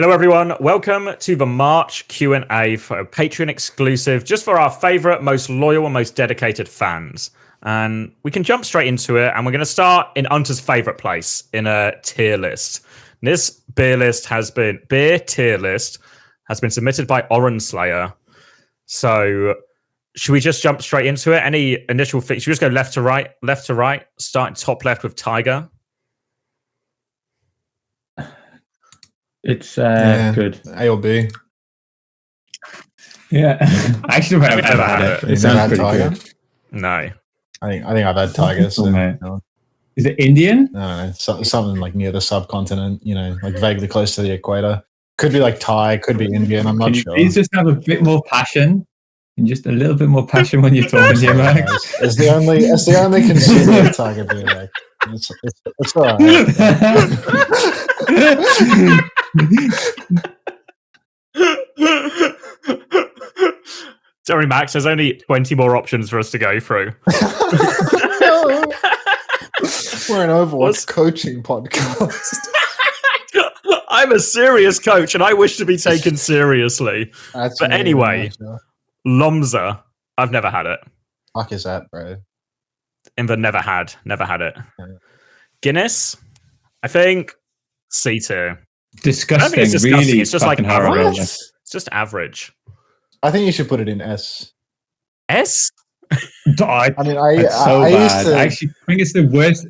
Hello, everyone. Welcome to the March Q&A for a Patreon exclusive, just for our favorite, most loyal, and most dedicated fans. And we can jump straight into it. And we're going to start in Unter's favorite place, in a tier list. This beer tier list has been submitted by Orange Slayer. So should we just jump straight into it? Any initial things? Should we just go left to right, starting top left with Tiger? It's good. A or B. Yeah. Actually, I've never had it. It sounds pretty good. No. I think I've had Tiger. So, Is it Indian? I don't know. Something like near the subcontinent, like vaguely close to the equator. Could be like Thai, could be Indian. I'm not sure. Please just have a bit more passion. And just a little bit more passion when you're talking here, Max. It's the only consumer of Tiger beer. Like, it's all right. Sorry, Max, there's only 20 more options for us to go through. We're an Overwatch coaching podcast. I'm a serious coach and I wish to be taken seriously. But anyway, Lomza, I've never had it. Fuck is that, bro? In the never had it. Yeah. Guinness, I think C tier. Disgusting. I don't think it's disgusting. Really, it's just like average. It's just average. I think you should put it in S. S? I actually think it's the worst.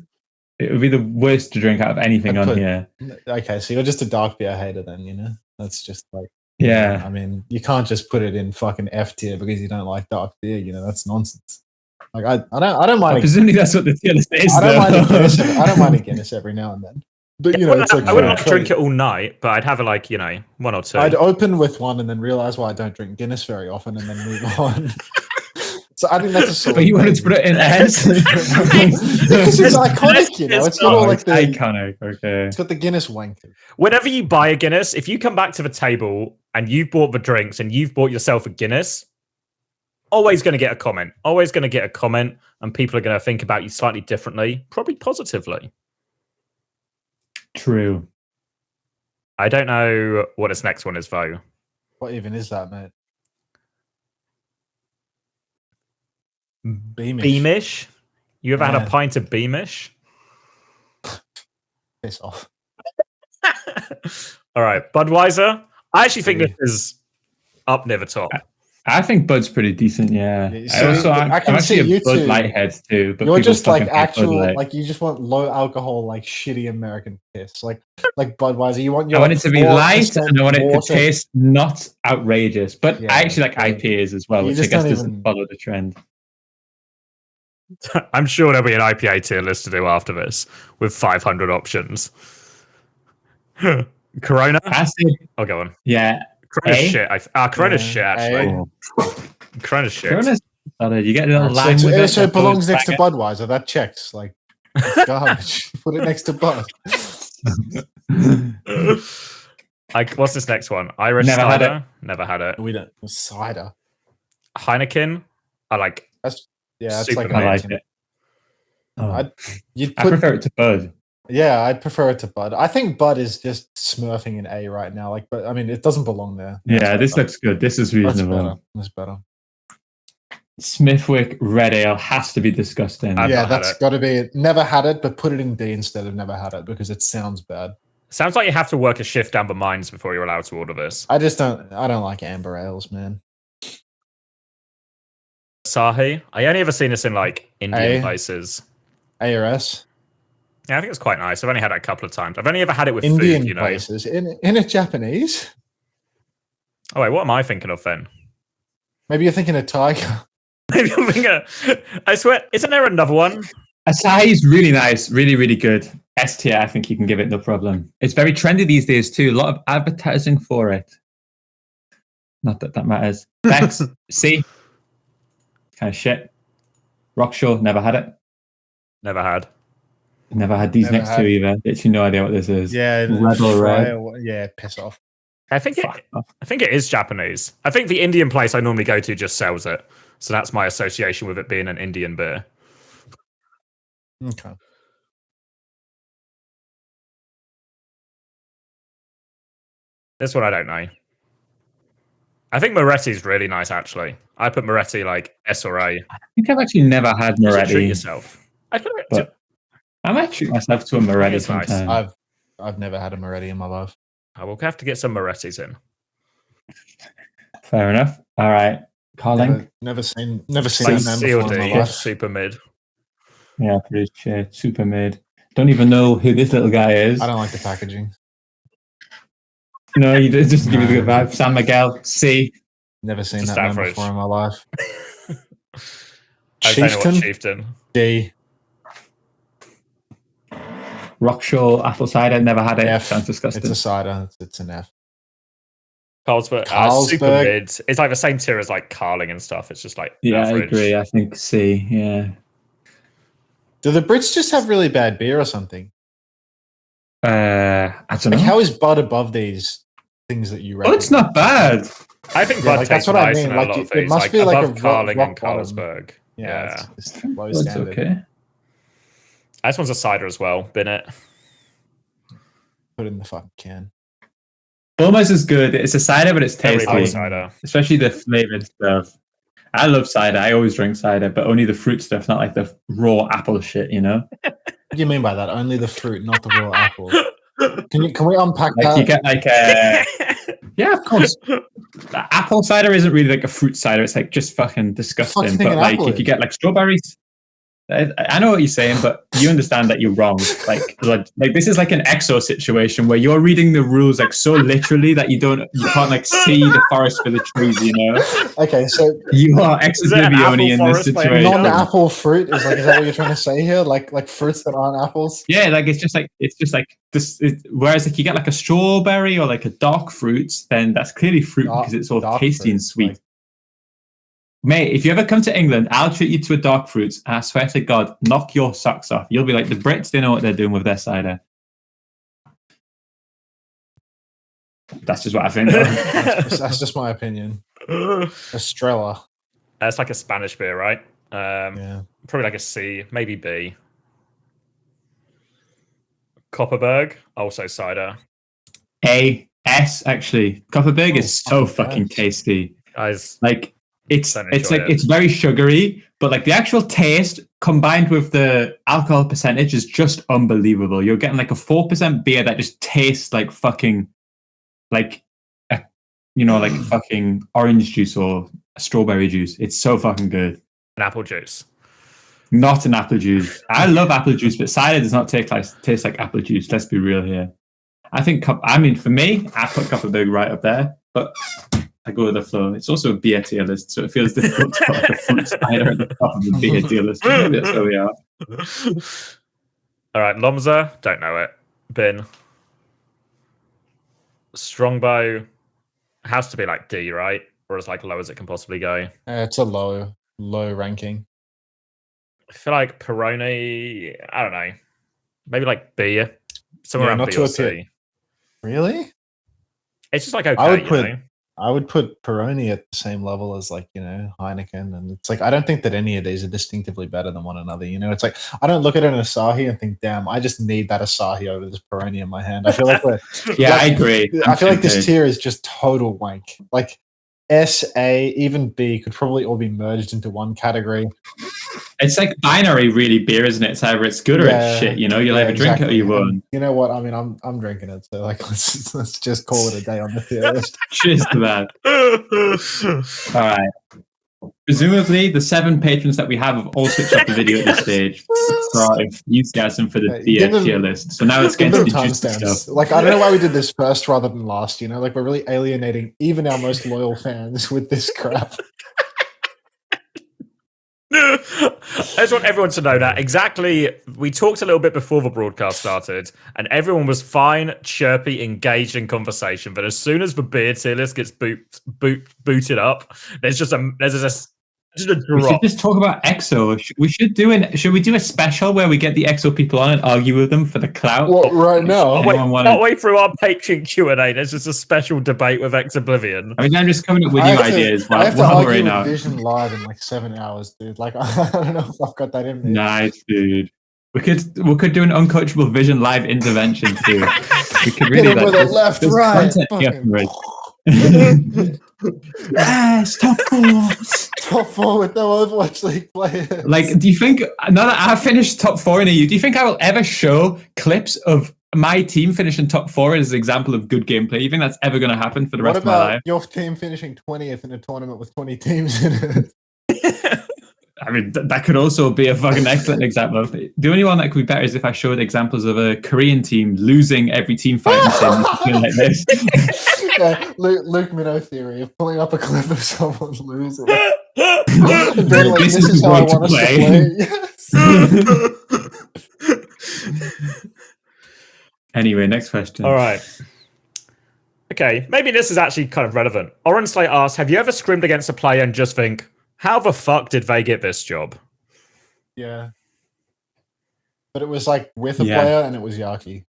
It would be the worst to drink out of anything on here. Okay, so you're just a dark beer hater then, That's just like... Yeah. I mean, you can't just put it in fucking F tier because you don't like dark beer, That's nonsense. Like, I don't mind... Presumably that's what the tier list is, I don't mind a Guinness every now and then. But, it's okay. I wouldn't drink it all night, but I'd have it one or two. I'd open with one and then realize why I don't drink Guinness very often and then move on. So I think that's a sort But you wanted to put it in S? Because it's iconic, It's got all like the... iconic, okay. It's got the Guinness wanker. Whenever you buy a Guinness, if you come back to the table and you've bought the drinks and you've bought yourself a Guinness, always going to get a comment. Always going to get a comment, and people are going to think about you slightly differently, probably positively. True. I don't know what this next one is, though. What even is that, mate? Beamish? You ever had a pint of Beamish? Piss off. All right, Budweiser. I actually think this is up near the top. I think Bud's pretty decent, yeah. I'm actually a Bud Light head too. But you're just like actual, like you just want low alcohol, like shitty American piss, like Budweiser. I want it to be light, and I want it to taste not outrageous. But I actually like IPAs as well, which I guess doesn't follow the trend. I'm sure there'll be an IPA tier list to do after this with 500 options. Corona? I'll go on. Yeah. Corona's shit. Corona's shit, actually. Corona's shit. You get a little line with it. So it belongs next to Budweiser. That checks. Like, garbage. Put it next to Bud. What's this next one? Irish cider? Never had it. We don't. Cider. Heineken? I like. That's like I like it. I prefer it to Bud. Yeah, I'd prefer it to Bud. I think Bud is just smurfing in A right now. But I mean, it doesn't belong there. Yeah, this looks good. This is reasonable. That's better. Smithwick Red Ale has to be disgusting. That's got to be. Never had it, but put it in D instead of never had it because it sounds bad. Sounds like you have to work a shift down the mines before you're allowed to order this. I don't like amber ales, man. Sahi. I only ever seen this in like Indian places. A or S. Yeah, I think it's quite nice. I've only had it a couple of times. I've only ever had it with Indian food, places. In a Japanese? Oh, wait, what am I thinking of then? Maybe you're thinking of Tiger. Maybe I'm thinking I swear, isn't there another one? Asahi is really nice. Really, really good. S tier, I think you can give it no problem. It's very trendy these days too. A lot of advertising for it. Not that matters. X, C. Kind of shit. Rockshaw, never had it. Never had. Never had these next two either. Literally no idea what this is. Yeah, Rebel Red. Yeah, piss off. I think it is Japanese. I think the Indian place I normally go to just sells it, so that's my association with it being an Indian beer. Okay. This one I don't know. I think Moretti's really nice, actually. I put Moretti like S or A. I think I've actually never had You should treat Moretti. yourself. I feel But I might treat myself to a Moretti it's nice. sometime. I've never had a Moretti in my life. I will have to get some Morettis in. Fair enough. All right, Carling. Never seen that Like name before in my COD, life. super mid. Yeah, pretty shit. Super mid. Don't even know who this little guy is. I don't like the packaging. No, you just give me the good vibe. San Miguel, C. Never seen Just that name average. before in my life. I don't know what Chieftain, Chieftain. D. Rockshall apple cider. Never had it. F. Sounds disgusting. It's a cider. It's an F. Carlsberg. Super Carlsberg. mid. It's like the same tier as like Carling and stuff. It's just like Yeah, average. I agree. I think C. Yeah. Do the Brits just have really bad beer or something? I don't know. Like, how is Bud above these things that you Well, it's not bad. I think Yeah, Bud like, takes that's what I nice mean. in a Like, lot of it these. must be like above a Carling rock and bottom. Carlsberg. Yeah, it's low Bud's standard. okay. This one's a cider as well. Bin it. Put it in the fucking can. Almost as good. It's a cider, but it's tasty. Everybody cider. Especially the flavored stuff. I love cider. I always drink cider, but only the fruit stuff, not like the raw apple shit, you know? What do you mean by that? Only the fruit, not the raw apple. Can we unpack Like that? you get like yeah, of course. Apple cider isn't really like a fruit cider. It's like just fucking disgusting. thing But an like apple if you is? get like strawberries, I know what you're saying, but you understand that you're wrong. Like this is like an EXO situation where you're reading the rules like so literally that you can't like see the forest for the trees. You know, Okay, so you are ex Is that an oblivioni apple in this forest by situation. non-apple fruit is that what you're trying to say here? Like fruits that aren't apples? Yeah, like it's just like this. Whereas if you get like a strawberry or like a dark fruit, then that's clearly fruit because it's all Dark tasty fruit, and sweet. like- Mate, if you ever come to England, I'll treat you to a dark fruit. And I swear to God, knock your socks off. You'll be like, the Brits, they know what they're doing with their cider. That's just what I think. though. That's just my opinion. Estrella. It's like a Spanish beer, right? Yeah. Probably like a C, maybe B. Copperberg, also cider. A, S, actually. Copperberg Oh, is so fucking fucking S. tasty. Guys, Like, it's Don't it's enjoy like it. it's very sugary, but like the actual taste combined with the alcohol percentage is just unbelievable. You're getting like a 4% beer that just tastes like fucking like like fucking orange juice or strawberry juice. It's so fucking good. an apple juice. Not an apple juice. I love apple juice, but cider does not taste like apple juice. Let's be real here. I think for me, I put Copperberg right up there, but I go with the flow. It's also a beer tier list, so it feels difficult to put like a fruit cider at the top of the beer tier list. Maybe that's where we are. All right, Lomza, don't know it. Bin. Strongbow has to be like D, right? Or as like low as it can possibly go. It's a low ranking. I feel like Peroni, I don't know. Maybe like B. Somewhere Yeah, around not B to or a C. Really? It's just like okay, I would put Peroni at the same level as Heineken, and it's like I don't think that any of these are distinctively better than one another. It's like I don't look at an Asahi and think, "Damn, I just need that Asahi over this Peroni in my hand." I feel like Yeah, I agree. I feel like this tier is just total wank. Like S, A, even B could probably all be merged into one category. It's like binary, really, beer, isn't it? It's either it's good or it's shit. You'll either drink it or you won't. And you know what? I mean, I'm drinking it, so like let's just call it a day on the tier list. Cheers to that. All right. Presumably, the 7 patrons that we have all switched off the video at this stage for our enthusiasm for the beer tier list. So now let's get Give into them the juicy timestamps. stuff. Like I don't know why we did this first rather than last. Like we're really alienating even our most loyal fans with this crap. I just want everyone to know that exactly. We talked a little bit before the broadcast started, and everyone was fine, chirpy, engaged in conversation. But as soon as the beer tier list gets booted up, there's just a We should drop. just talk about EXO. Should we do a special where we get the EXO people on and argue with them for the clout? Well, right now, Halfway through our Patreon Q&A, there's just a special debate with Ex Oblivion. I mean, I'm just coming up with new ideas. I have to while we're argue in with our- Vision live in like 7 hours, dude. Like I don't know if I've got that in me. Nice, dude. We could do an Uncoachable Vision live intervention too. We could Hit really him with a left, there's right. content here Fucking for it. Yes, top 4. top 4 with no Overwatch League players. Like, do you think, now that I've finished top 4 in EU, do you think I will ever show clips of my team finishing top 4 as an example of good gameplay? You think that's ever going to happen for the rest of my life? Your team finishing 20th in a tournament with 20 teams in it? I mean, that could also be a fucking excellent example. The only one that could be better is if I showed examples of a Korean team losing every team fighting sim like this. Yeah, Luke Minnow theory of pulling up a clip of someone losing. And being like, This this is the how I way to want us to play. play. Yes. Anyway, next question. All right. Okay, maybe this is actually kind of relevant. Oren Slate asks, have you ever scrimmed against a player and just think, how the fuck did they get this job? Yeah. But it was like with a player and it was Yaki.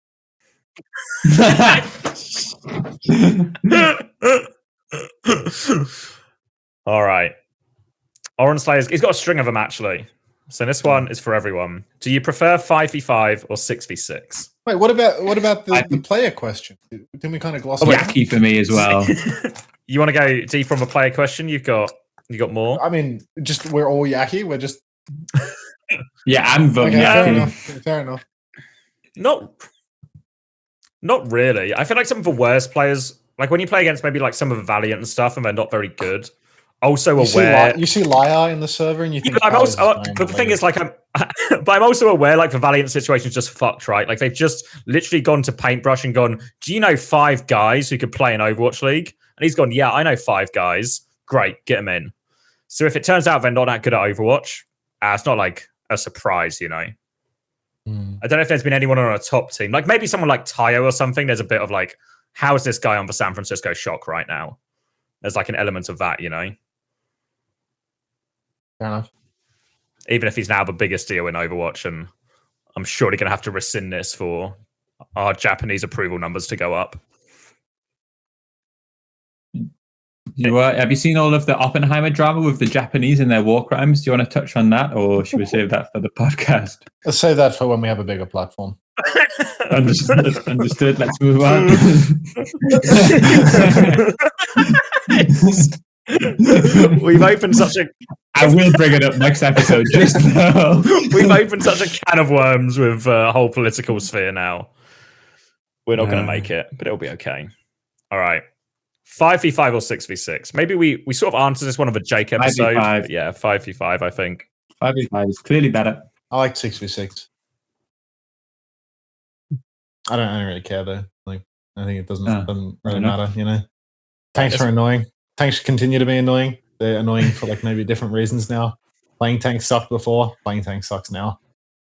All right. Oren Slayer's, he's got a string of them actually. So this one is for everyone. Do you prefer 5v5 or 6v6? Wait, what about the player question? Didn't we kind of gloss over? Yaki for me as well. You want to go deep on the player question? You got more? I mean, just we're all Yaki. We're just Yeah, I'm voting okay, Yaki. fair enough. Not really. I feel like some of the worst players, like when you play against maybe like some of the Valiant and stuff, and they're not very good. Also aware, you see Lyra in the server, and you think. I'm also, but the thing is, like, but I'm also aware, like, the Valiant situation is just fucked, right? Like, they've just literally gone to Paintbrush and gone, "Do you know 5 guys who could play in Overwatch League?" And he's gone, "Yeah, I know 5 guys. Great, get them in." So if it turns out they're not that good at Overwatch, it's not like a surprise, you know. I don't know if there's been anyone on a top team, like maybe someone like Tayo or something. There's a bit of like, how is this guy on the San Francisco Shock right now? There's like an element of that, you know. Fair enough. Even if he's now the biggest deal in Overwatch, and I'm surely going to have to rescind this for our Japanese approval numbers to go up. Have you seen all of the Oppenheimer drama with the Japanese and their war crimes? Do you want to touch on that, or should we save that for the podcast? Let's save that for when we have a bigger platform. Understood. Let's move on. We've opened such a... I will bring it up next episode, just now. We've opened such a can of worms with the whole political sphere now. We're not going to make it, but it'll be okay. All right. 5v5 or 6v6? Maybe we sort of answered this one of a Jake episode. 5v5. Yeah, 5v5, I think. 5v5 is clearly better. I like 6v6. I don't really care though. Like, I think it doesn't really matter, you know. Tanks are annoying. Tanks continue to be annoying. They're annoying for like maybe different reasons now. Playing tanks sucked before. Playing tanks sucks now.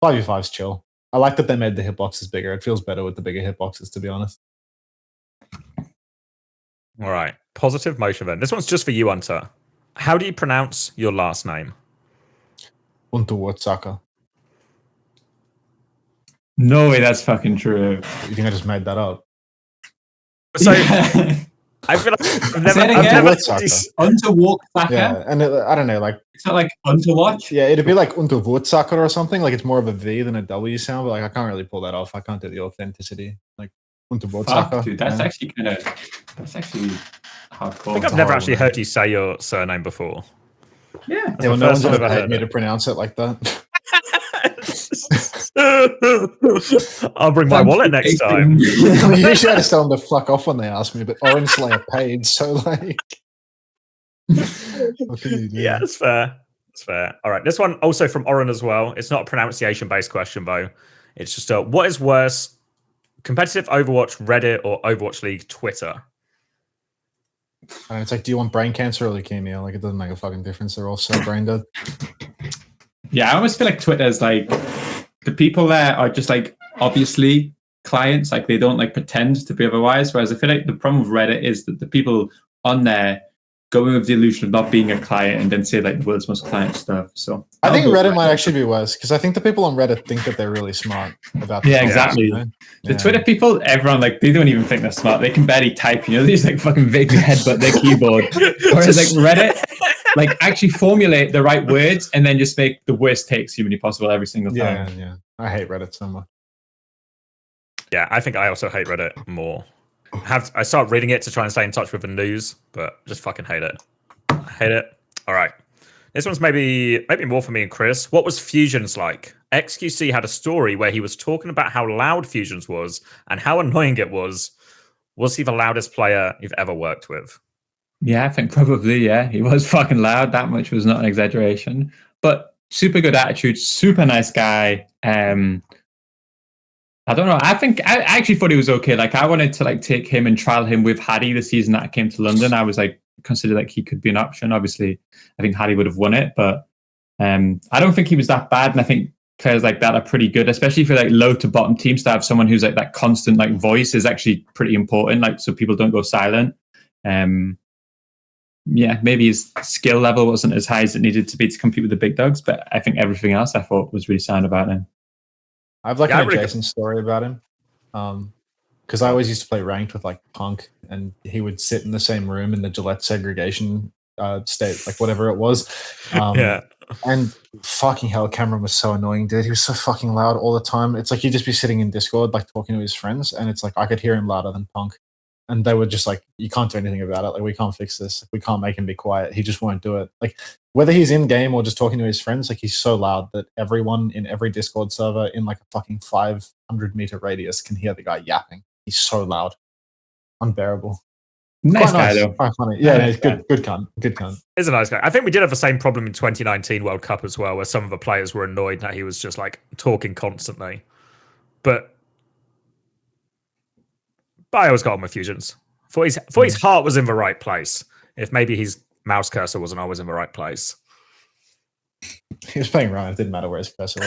5v5's chill. I like that they made the hitboxes bigger. It feels better with the bigger hitboxes, to be honest. All right. Positive motion then. This one's just for you, Hunter. How do you pronounce your last name? Unterwurzsacker. No way, that's fucking true. You think I just made that up? So I feel like I've never Unterwurzsacker. Yeah, and I don't know, like it's not like Unterwatch. Yeah, it'd be like Unterwurzsacker or something. Like it's more of a V than a W sound, but like I can't really pull that off. I can't do the authenticity. Like Unterwurzsacker. Dude, that's actually hardcore. I think I've never actually heard you say your surname before. Yeah. Well, no one's ever paid me to pronounce it like that. I'll bring my wallet next time. Usually I just tell them to fuck off when they ask me, but Orange Slayer paid, so like what can you do? Yeah, that's fair. That's fair. All right. This one also from Oren as well. It's not a pronunciation based question though. It's just what is worse, competitive Overwatch Reddit or Overwatch League Twitter? And it's like, do you want brain cancer or leukemia? Like it doesn't make a fucking difference. They're all so brain dead. Yeah, I almost feel like Twitter's like the people there are just like obviously clients, like they don't like pretend to be otherwise. Whereas I feel like the problem with Reddit is that the people on there go in with the illusion of not being a client and then say like the world's most client stuff. So I think Reddit might actually be worse because I think the people on Reddit think that they're really smart about this. Yeah, exactly. You know? The Twitter people, everyone like they don't even think they're smart. They can barely type, you know, they just like fucking vaguely headbutt their keyboard. Whereas like Reddit, like actually formulate the right words and then just make the worst takes humanly possible every single time. Yeah. I hate Reddit so much. Yeah, I think I also hate Reddit more. I start reading it to try and stay in touch with the news, but just fucking hate it. I hate it. All right. This one's maybe more for me and Chris. What was Fusions like? XQC had a story where he was talking about how loud Fusions was and how annoying it was. Was he the loudest player you've ever worked with? Yeah, I think probably, yeah. He was fucking loud. That much was not an exaggeration. But super good attitude, super nice guy. I don't know. I actually thought he was okay. Like, I wanted to like take him and trial him with Hattie the season that I came to London. I was like, considered like he could be an option. Obviously, I think Hattie would have won it, but I don't think he was that bad. And I think players like that are pretty good, especially for like low to bottom teams. To have someone who's like that constant like voice is actually pretty important. Like, so people don't go silent. Yeah, maybe his skill level wasn't as high as it needed to be to compete with the big dogs, but I think everything else I thought was really sound about him. I have like an adjacent story about him. Because I always used to play ranked with like Punk, and he would sit in the same room in the Gillette segregation state, like whatever it was. Yeah. And fucking hell, Cameron was so annoying, dude. He was so fucking loud all the time. It's like he'd just be sitting in Discord, like talking to his friends, and it's like I could hear him louder than Punk. And they were just like, you can't do anything about it. Like, we can't fix this. We can't make him be quiet. He just won't do it. Like, whether he's in game or just talking to his friends, like, he's so loud that everyone in every Discord server in like a fucking 500-meter radius can hear the guy yapping. He's so loud. Unbearable. Nice guy, though. Quite funny. Yeah, he's good cunt. Good cunt. He's a nice guy. I think we did have the same problem in 2019 World Cup as well, where some of the players were annoyed that he was just like talking constantly. But I always got on with Fusions. Thought his heart was in the right place. If maybe his mouse cursor wasn't always in the right place. He was playing Ryan. It didn't matter where his cursor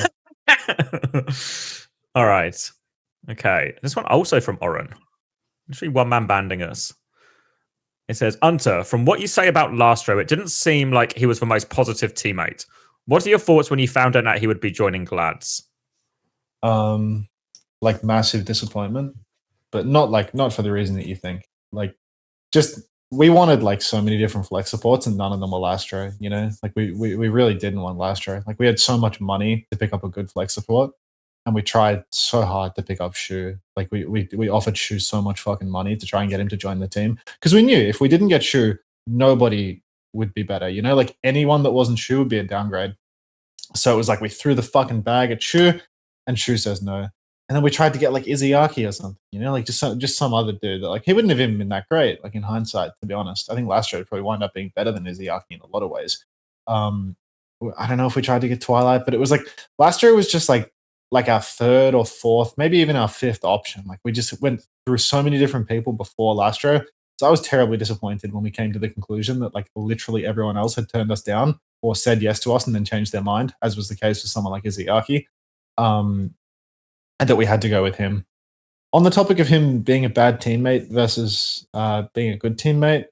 was. All right. Okay. This one also from Oren. Actually, one man banding us. It says, Unter, from what you say about Lastro, it didn't seem like he was the most positive teammate. What are your thoughts when you found out that he would be joining Glads? Like massive disappointment, but not for the reason that you think. Like, just we wanted like so many different flex supports, and none of them were Lastro. You know, like we really didn't want Lastro. Like, we had so much money to pick up a good flex support, and we tried so hard to pick up Shu. Like, we offered Shu so much fucking money to try and get him to join the team, because we knew if we didn't get Shu, nobody would be better. You know, like anyone that wasn't Shu would be a downgrade. So it was like we threw the fucking bag at Shu, and Shu says no. And then we tried to get like Izayaki or something, you know, like just some other dude that like he wouldn't have even been that great. Like, in hindsight, to be honest, I think Lastro would probably wind up being better than Izayaki in a lot of ways. I don't know if we tried to get Twilight, but it was like Lastro was just like our third or fourth, maybe even our fifth option. Like, we just went through so many different people before Lastro. So I was terribly disappointed when we came to the conclusion that like literally everyone else had turned us down or said yes to us and then changed their mind, as was the case with someone like Izayaki. And that we had to go with him. On the topic of him being a bad teammate versus being a good teammate,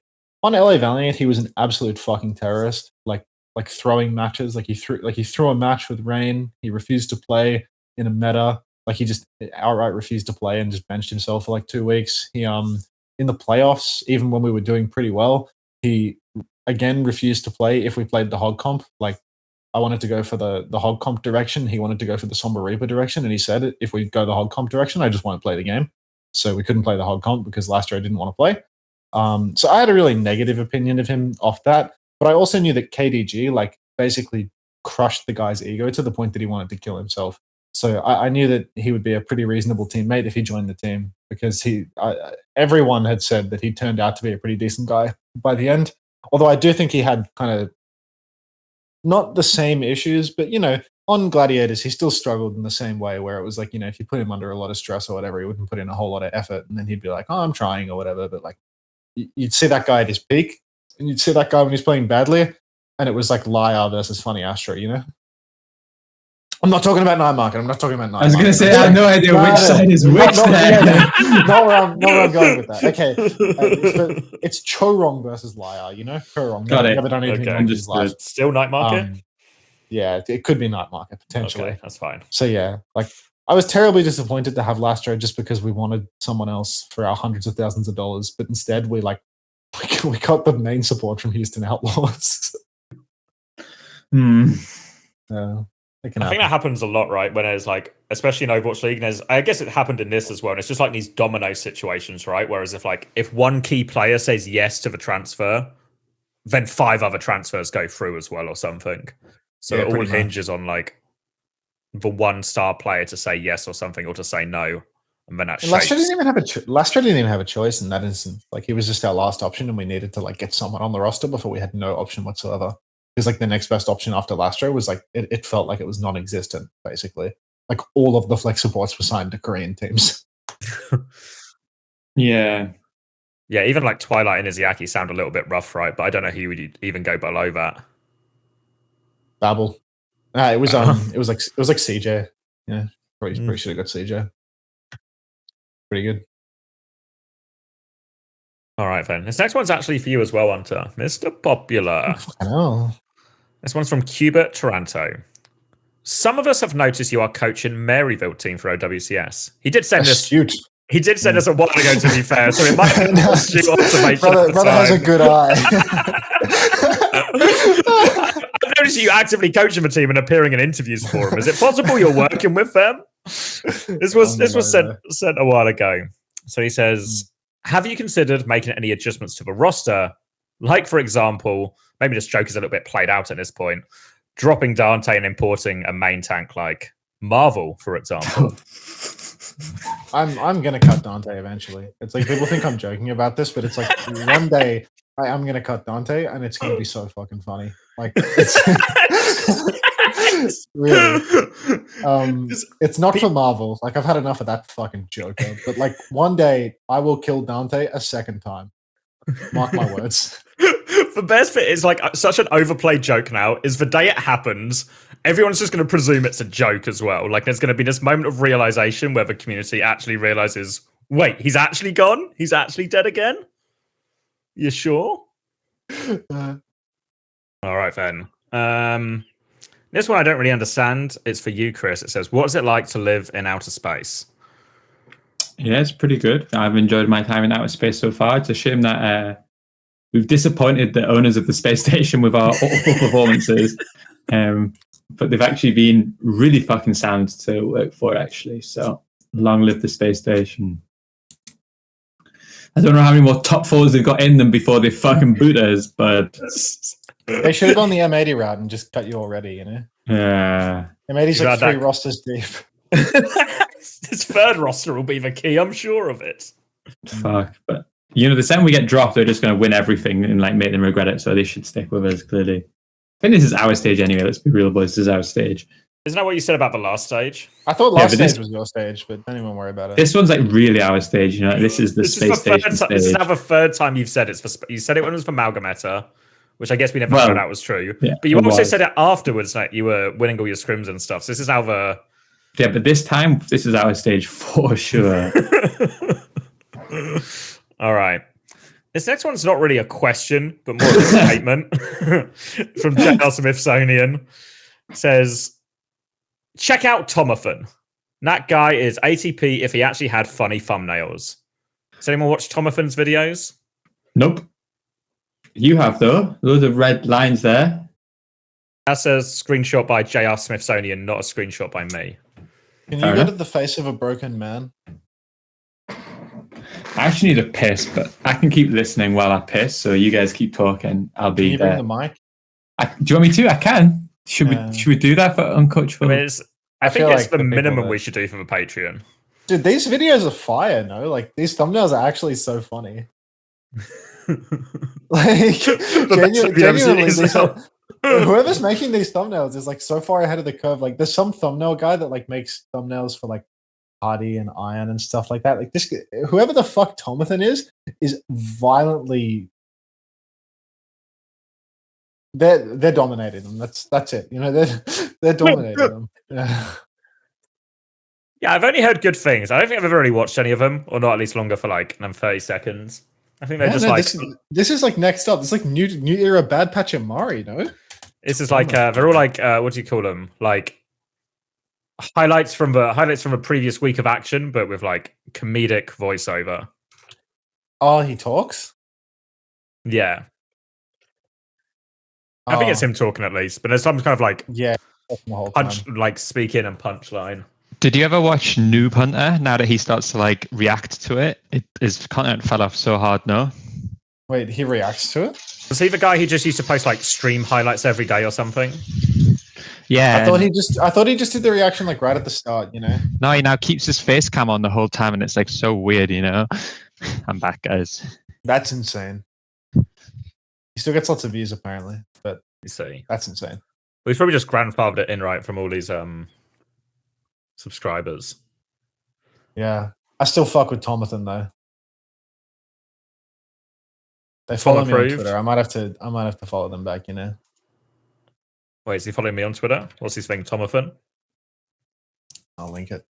on LA Valiant, he was an absolute fucking terrorist. Like throwing matches. Like he threw a match with Rain. He refused to play in a meta. Like, he just outright refused to play and just benched himself for like 2 weeks. He in the playoffs, even when we were doing pretty well, he again refused to play if we played the hog comp. Like, I wanted to go for the hog comp direction. He wanted to go for the Somber Reaper direction. And he said, if we go the hog comp direction, I just want to play the game. So we couldn't play the hog comp because Lastro didn't want to play. So I had a really negative opinion of him off that. But I also knew that KDG like basically crushed the guy's ego to the point that he wanted to kill himself. So I knew that he would be a pretty reasonable teammate if he joined the team, because everyone had said that he turned out to be a pretty decent guy by the end. Although I do think he had kind of not the same issues, but, you know, on Gladiators, he still struggled in the same way, where it was like, you know, if you put him under a lot of stress or whatever, he wouldn't put in a whole lot of effort. And then he'd be like, oh, I'm trying or whatever. But like, you'd see that guy at his peak, and you'd see that guy when he's playing badly. And it was like Liar versus Funny Astro, you know? I'm not talking about Night Market. I was going to say, I have no idea which side is which there. Not where I'm going with that. Okay. It's Chorong versus Liar, you know? Chorong. Got it. Never done anything wrong in his life. Still Night Market? Yeah, it could be Night Market, potentially. Okay, that's fine. So yeah, like, I was terribly disappointed to have Lastro just because we wanted someone else for our hundreds of thousands of dollars, but instead we got the main support from Houston Outlaws. It can I think happen. that happens a lot, right? When it's like, especially in Overwatch League, and I guess it happened in this as well. And it's just like these domino situations, right? Whereas if one key player says yes to the transfer, then 5 other transfers go through as well, or something. So Yeah, it all pretty much. hinges on like the one star player to say yes or something, or to say no, and then that And Lastra shapes. didn't even have Lastra didn't even have a choice in that instance. Like he was just our last option, and we needed to like get someone on the roster before we had no option whatsoever. Because like the next best option after Lastra was like it felt like it was non-existent basically. Like all of the flex supports were signed to Korean teams. Yeah. Yeah, even like Twilight and Izzyaki sound a little bit rough, right? But I don't know who would even go below that. Babel. It was like CJ. Yeah, pretty should have got CJ. Pretty good. All right, then. This next one's actually for you as well, Hunter. Mr. Popular. Fucking hell. This one's from Cubert Toronto. Some of us have noticed you are coaching Maryville team for OWCS. He did send us. Astute. He did send us a while ago, to be fair, so it might have been an astute observation. Brother has a good eye. I've noticed you actively coaching the team and appearing in interviews for them. Is it possible you're working with them? This was sent a while ago. So he says, have you considered making any adjustments to the roster? Like, for example, maybe this joke is a little bit played out at this point, dropping Dante and importing a main tank like Marvel, for example. I'm gonna cut Dante eventually. It's like people think I'm joking about this, but it's like one day I'm gonna cut Dante, and it's gonna be so fucking funny. Like, it's really, it's not for Marvel. Like, I've had enough of that fucking Joker. But like, one day I will kill Dante a second time. Mark my words. The best bit is like such an overplayed joke now is the day it happens, everyone's just going to presume it's a joke as well. Like there's going to be this moment of realization where the community actually realizes, wait, he's actually gone? He's actually dead again? You sure? All right, then. This one I don't really understand. It's for you, Chris. It says, what's it like to live in outer space? Yeah, it's pretty good. I've enjoyed my time in outer space so far. It's a shame that we've disappointed the owners of the space station with our awful performances. But they've actually been really fucking sound to work for, actually. So long live the space station. I don't know how many more top 4s they've got in them before they fucking boot us, but they should have gone the M80 route and just cut you already, you know? Yeah. M80's like 3 rosters deep. This third roster will be the key, I'm sure of it. Fuck, but you know, the second we get dropped, they're just going to win everything and like make them regret it. So they should stick with us. Clearly, I think this is our stage anyway. Let's be real, boys. This is our stage. Isn't that what you said about the last stage? I thought last stage was your stage, but don't even worry about it. This one's like really our stage. You know, this is the space station stage. This is now the third time you've said it's for. You said it when it was for Malgameta, which I guess we never found out was true. Yeah, but you also said it afterwards, like you were winning all your scrims and stuff. So this is now the. Yeah, but this time, this is our stage for sure. All right. This next one's not really a question, but more of a statement from J.R. Smithsonian. It says, check out Tomathan. That guy is ATP if he actually had funny thumbnails. Has anyone watched Tomathan's videos? Nope. You have, though. Loads of red lines there. That's a screenshot by J.R. Smithsonian, not a screenshot by me. Can you go to the face of a broken man? I actually need a piss, but I can keep listening while I piss. So you guys keep talking. I'll be there. Can you bring the mic? Do you want me to? I can. Should we do that for Uncoachable? I think it's like the minimum we should do for the Patreon. Dude, these videos are fire, no? Like, these thumbnails are actually so funny. Like, genuinely, whoever's making these thumbnails is like so far ahead of the curve. Like, there's some thumbnail guy that like makes thumbnails for like Hardy and Iron and stuff like that. Like this, whoever the fuck Tomathan is violently. They're dominating them. That's it. You know, they're dominating them. Yeah. Yeah, I've only heard good things. I don't think I've ever really watched any of them, or not at least longer for like 30 seconds. I think they're this is like next up. It's like new era Bad Patch and Mari, no? This is like they're all like what do you call them? Like highlights from a previous week of action, but with like comedic voiceover. Oh, he talks? Yeah. I think it's him talking at least, but there's some kind of like the whole Punch, time. like speaking and punchline. Did you ever watch Noob Hunter? Now that he starts to like react to it, his content fell off so hard. No. Wait, he reacts to it? Was he the guy who just used to post like stream highlights every day or something? Yeah. I thought he just did the reaction like right at the start, you know? No, he now keeps his face cam on the whole time, and it's like so weird, you know. I'm back, guys. That's insane. He still gets lots of views apparently, but You see, that's insane. well, he's probably just grandfathered it in right from all these subscribers. Yeah. I still fuck with Tomathan though. They Tom follow me on approved? Twitter. I might have to follow them back, you know. Wait, is he following me on Twitter? What's his thing, Tomathan? I'll link it.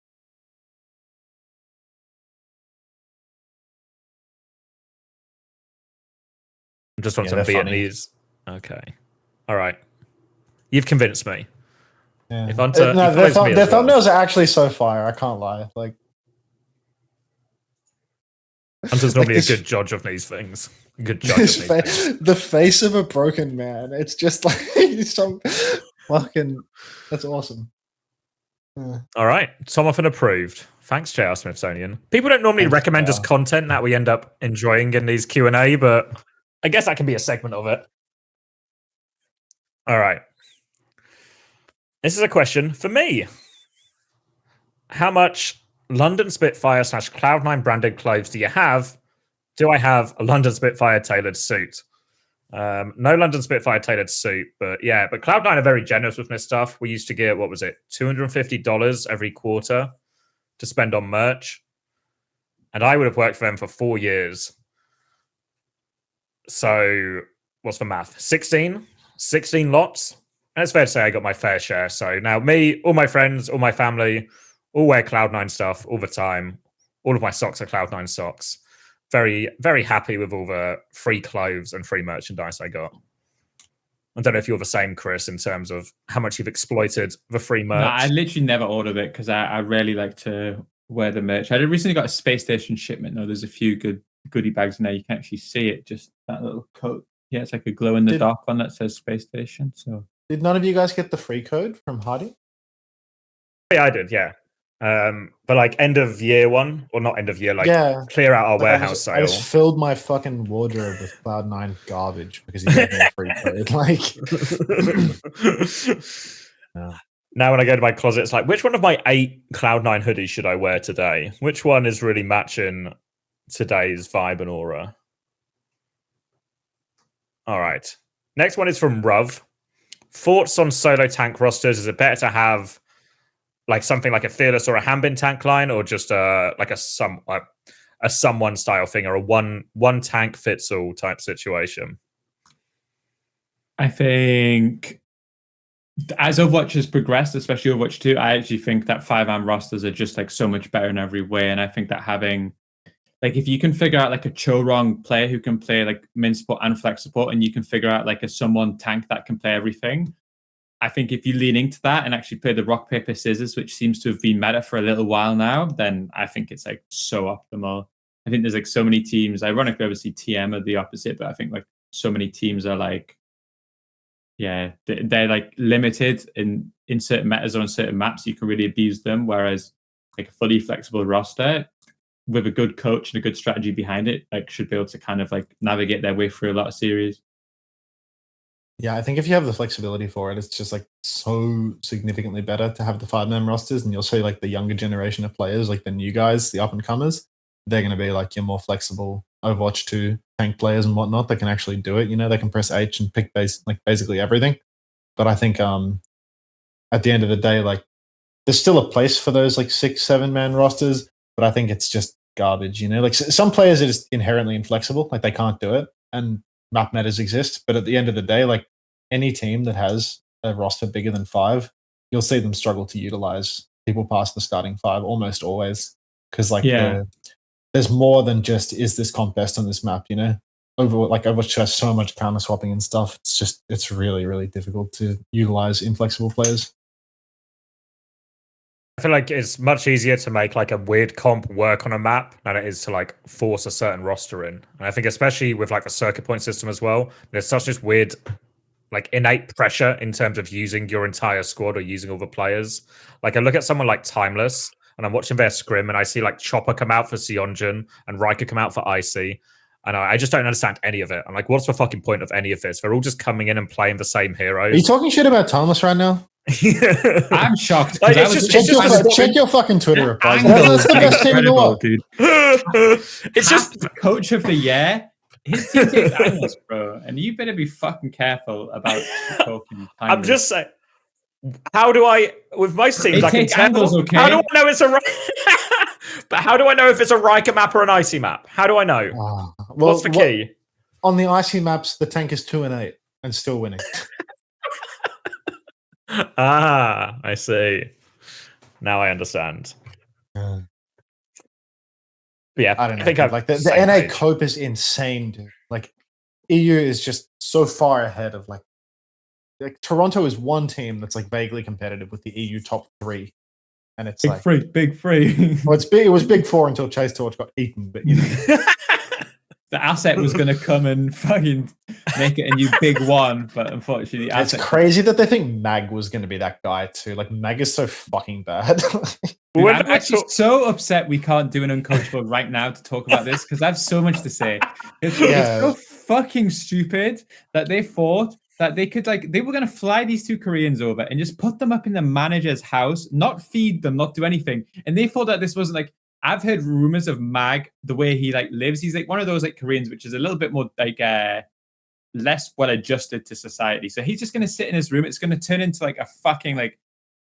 I just want Yeah, some they're funny. Vietnamese. Okay. All right. You've convinced me. Yeah. If Hunter, no, he their, follows me their as well. thumbnails are actually so fire. I can't lie. Like Hunter's like normally this- a good judge of these things. Good judge of these things. the face of a broken man. It's just like some fucking. That's awesome. Yeah. All right. Tomathan approved. Thanks, JR Smithsonian. People don't normally Thanks, recommend us JR. content that we end up enjoying in these Q&A, but I guess that can be a segment of it. All right. This is a question for me. How much London Spitfire / Cloud9 branded clothes do you have? Do I have a London Spitfire tailored suit? No London Spitfire tailored suit, but yeah, but Cloud9 are very generous with this stuff. We used to get, what was it, $250 every quarter to spend on merch. And I would have worked for them for 4 years. So what's the math? 16 lots. And it's fair to say I got my fair share. So now me, all my friends, all my family, all wear Cloud9 stuff all the time. All of my socks are Cloud9 socks. Very, very happy with all the free clothes and free merchandise I got. I don't know if you're the same, Chris, in terms of how much you've exploited the free merch. No, I literally never ordered it because I really like to wear the merch. I recently got a space station shipment. No, there's a few good goodie bags in there. You can actually see it, just that little coat. Yeah, it's like a glow in the dark one that says space station. So Did none of you guys get the free code from Hardy? Yeah, I did, yeah. But like end of year one, or not end of year, like Yeah. clear out our Like, warehouse I just sale. filled my fucking wardrobe with Cloud9 garbage because he gave me a free code. Like, Yeah. Now when I go to my closet, it's like, which one of my 8 Cloud9 hoodies should I wear today? Which one is really matching today's vibe and aura? All right. Next one is from Ruv. Thoughts on solo tank rosters? Is it better to have like something like a Fearless or a Hambin tank line, or just like a someone style thing, or a one tank fits all type situation? I think as Overwatch has progressed, especially Overwatch 2, I actually think that 5-man rosters are just like so much better in every way. And I think that having, like, if you can figure out like a Cho-Rong player who can play like min support and flex support, and you can figure out like a someone tank that can play everything, I think if you lean into that and actually play the rock, paper, scissors, which seems to have been meta for a little while now, then I think it's like so optimal. I think there's like so many teams, ironically, obviously TM are the opposite, but I think like so many teams are like, yeah, they're like limited in certain metas or on certain maps. You can really abuse them. Whereas like a fully flexible roster with a good coach and a good strategy behind it, like should be able to kind of like navigate their way through a lot of series. yeah, I think if you have the flexibility for it, it's just like so significantly better to have the 5-man rosters. And you'll see like the younger generation of players, like the new guys, the up and comers, they're going to be like your more flexible Overwatch 2 tank players and whatnot that can actually do it. You know, they can press H and pick basically everything. But I think at the end of the day, like there's still a place for those like 6-7-man rosters, but I think it's just garbage. You know, like some players are just inherently inflexible, like they can't do it, and map metas exist. But at the end of the day, like any team that has a roster bigger than 5, you'll see them struggle to utilize people past the starting 5 almost always, because like there's more than just is this comp best on this map. You know, Overwatch has so much counter swapping and stuff. It's really, really difficult to utilize inflexible players. I feel like it's much easier to make like a weird comp work on a map than it is to like force a certain roster in. And I think especially with like the circuit point system as well, there's such this weird like innate pressure in terms of using your entire squad or using all the players. Like I look at someone like Timeless and I'm watching their scrim and I see like Chopper come out for Sionjun and Riker come out for Icy. And I just don't understand any of it. I'm like, what's the fucking point of any of this? They're all just coming in and playing the same heroes. Are you talking shit about Timeless right now? I'm shocked. Like, Check your fucking Twitter replies. Angles That's the best team in the world. dude. It's just coach of the year. His team takes angles, bro, and you better be fucking careful about talking. I'm just saying. How do I, with most teams, I can tell. Angles, okay? How do I know it's a? But how do I know if it's a Riker map or an Icy map? How do I know? Well, What's the key? On the Icy maps, the tank is 2-8 and still winning. I see. Now I understand. But yeah, I don't know. think like the NA cope is insane, dude. Like EU is just so far ahead of like Toronto is one team that's like vaguely competitive with the EU top 3. And it's big free. Well, it was big 4 until Chase Torch got eaten, but you know. The asset was going to come and fucking make it a new big 1, but unfortunately, the asset. It's crazy that they think Mag was going to be that guy too. Like Mag is so fucking bad. Dude, I'm actually so upset we can't do an Uncoachable right now to talk about this because I have so much to say. It's so fucking stupid that they thought that they could they were going to fly these 2 Koreans over and just put them up in the manager's house, not feed them, not do anything. And they thought that this wasn't like, I've heard rumors of Mag, the way he lives. He's like one of those Koreans, which is a little bit more less well adjusted to society. So he's just going to sit in his room. It's going to turn into a fucking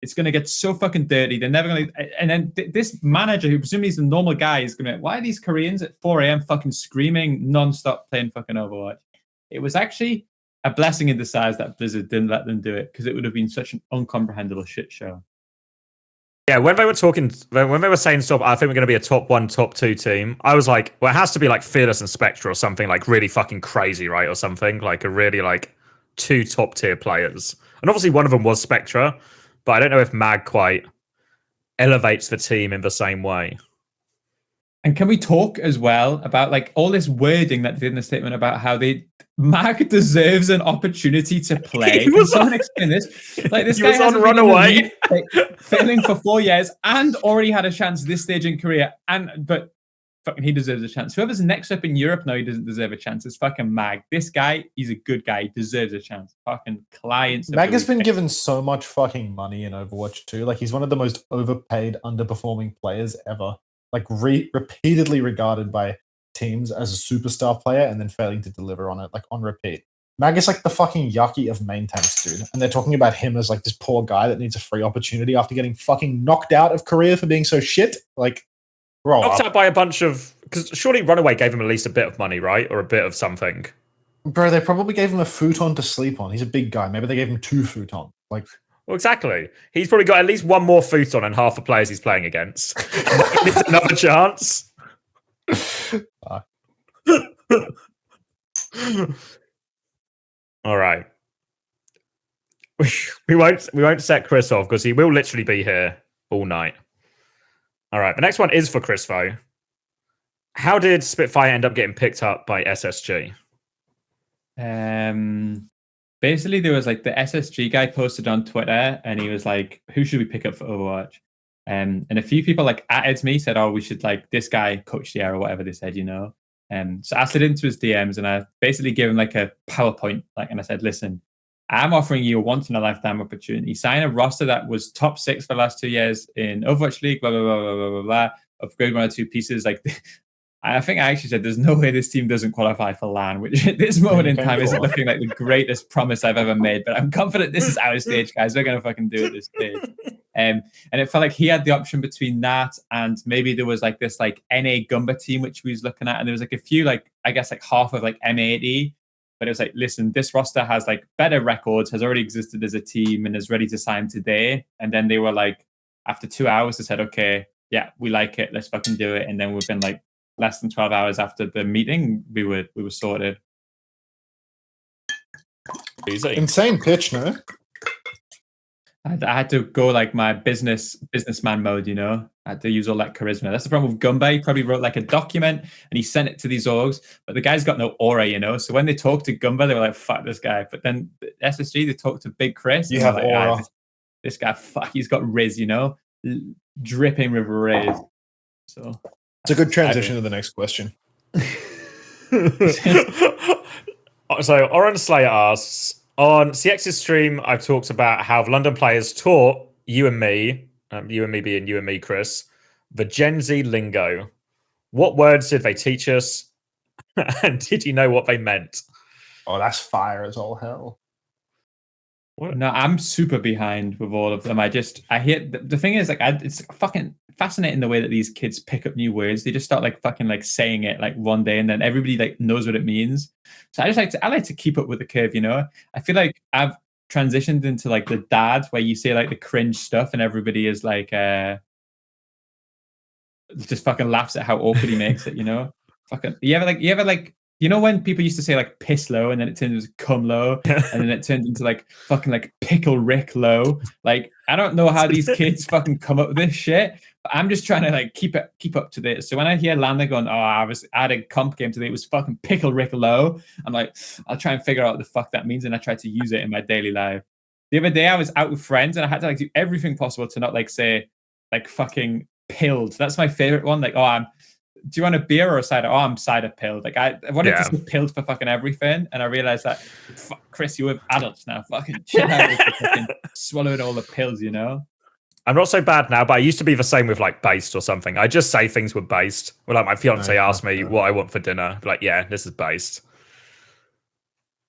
it's going to get so fucking dirty. They're never going to. And then this manager, who presumably is a normal guy, is going to be like, why are these Koreans at 4 a.m. fucking screaming nonstop playing fucking Overwatch? It was actually a blessing in disguise that Blizzard didn't let them do it because it would have been such an uncomprehendable shit show. Yeah, when they were saying stop, I think we're going to be a top 1, top 2 team. I was like, well, it has to be like Fearless and Spectre or something like really fucking crazy, right? Or something like a really 2 top tier players. And obviously one of them was Spectre, but I don't know if Mag quite elevates the team in the same way. And can we talk as well about all this wording that they did in the statement about how Mag deserves an opportunity to play? Can someone explain this? This guy has on Runaway, failing for 4 years and already had a chance this stage in career, but fucking he deserves a chance. Whoever's next up in Europe now, he doesn't deserve a chance. It's fucking Mag. This guy, he's a good guy. He deserves a chance. Fucking clients. Mag has been given so much fucking money in Overwatch too. He's one of the most overpaid, underperforming players ever. Repeatedly regarded by teams as a superstar player and then failing to deliver on it, on repeat. Mag is the fucking yucky of main tanks, dude. And they're talking about him as this poor guy that needs a free opportunity after getting fucking knocked out of Korea for being so shit. Knocked out by a bunch of... Because surely Runaway gave him at least a bit of money, right? Or a bit of something. Bro, they probably gave him a futon to sleep on. He's a big guy. Maybe they gave him 2 futons. Well, exactly. He's probably got at least 1 more futon than half the players he's playing against. It's another chance. All right. We won't set Chris off because he will literally be here all night. All right. The next one is for Chris, though. How did Spitfire end up getting picked up by SSG? Basically, there was the SSG guy posted on Twitter, and he was like, "Who should we pick up for Overwatch?" And a few people added me, said, "Oh, we should this guy coach the air or whatever they said, you know." So I slid into his DMs, and I basically gave him a PowerPoint, and I said, "Listen, I'm offering you a once in a lifetime opportunity. Sign a roster that was top 6 for the last 2 years in Overwatch League, blah blah blah blah blah blah blah. Upgrade 1 or 2 pieces." I think I actually said there's no way this team doesn't qualify for LAN, which at this moment in time isn't looking like the greatest promise I've ever made. But I'm confident this is our stage, guys. We're going to fucking do it this stage. And it felt like he had the option between that and maybe there was this NA Gumba team, which we was looking at. And there was a few, I guess half of M80. But it was listen, this roster has better records, has already existed as a team and is ready to sign today. And then they were after 2 hours, they said, okay, yeah, we like it. Let's fucking do it. And then we've been less than 12 hours after the meeting, we were sorted. Easy. Insane pitch, no? I had to go my businessman mode, you know. had to use all that charisma. That's the problem with Gumba. He probably wrote like a document and he sent it to these orgs, but the guy's got no aura, you know. So when they talked to Gumba, they were like, "Fuck this guy." But then the SSG, they talked to Big Chris. You and have they're like, aura. This guy, fuck, he's got Riz, you know, dripping with Riz. So It's a good transition to the next question. So Oren Slayer asks, on CX's stream, I've talked about how London players taught you and me being you and me, Chris, the Gen Z lingo. What words did they teach us? And did you know what they meant? Oh, that's fire as all hell. What? No, I'm super behind with all of them. I hear the thing is like it's fucking fascinating the way that these kids pick up new words. They just start like fucking like saying it like one day, and then everybody like knows what it means. So I like to keep up with the curve, you know. I feel like I've transitioned into like the dad where you say like the cringe stuff, and everybody is like just fucking laughs at how awkward he makes it, you know. Fucking you ever like you know when people used to say like piss low and then it turned into cum low and then it turned into like fucking like pickle Rick low. Like I don't know how these kids fucking come up with this shit, but I'm just trying to like keep up to this. So when I hear Landa going, "Oh, I had a comp game today, it was fucking pickle Rick low," I'm like, I'll try and figure out what the fuck that means, and I try to use it in my daily life. The other day I was out with friends and I had to like do everything possible to not like say like fucking pilled. That's my favorite one. Like, do you want a beer or a cider? Oh, I'm cider pilled. Like I wanted to say pilled for fucking everything, and I realized that, Chris, you're with adults now. Fucking chill out with fucking swallowing all the pills, you know. I'm not so bad now, but I used to be the same with like based or something. I just say things were based. Well, like my fiance asked me what I want for dinner. I'd be like, yeah, this is based.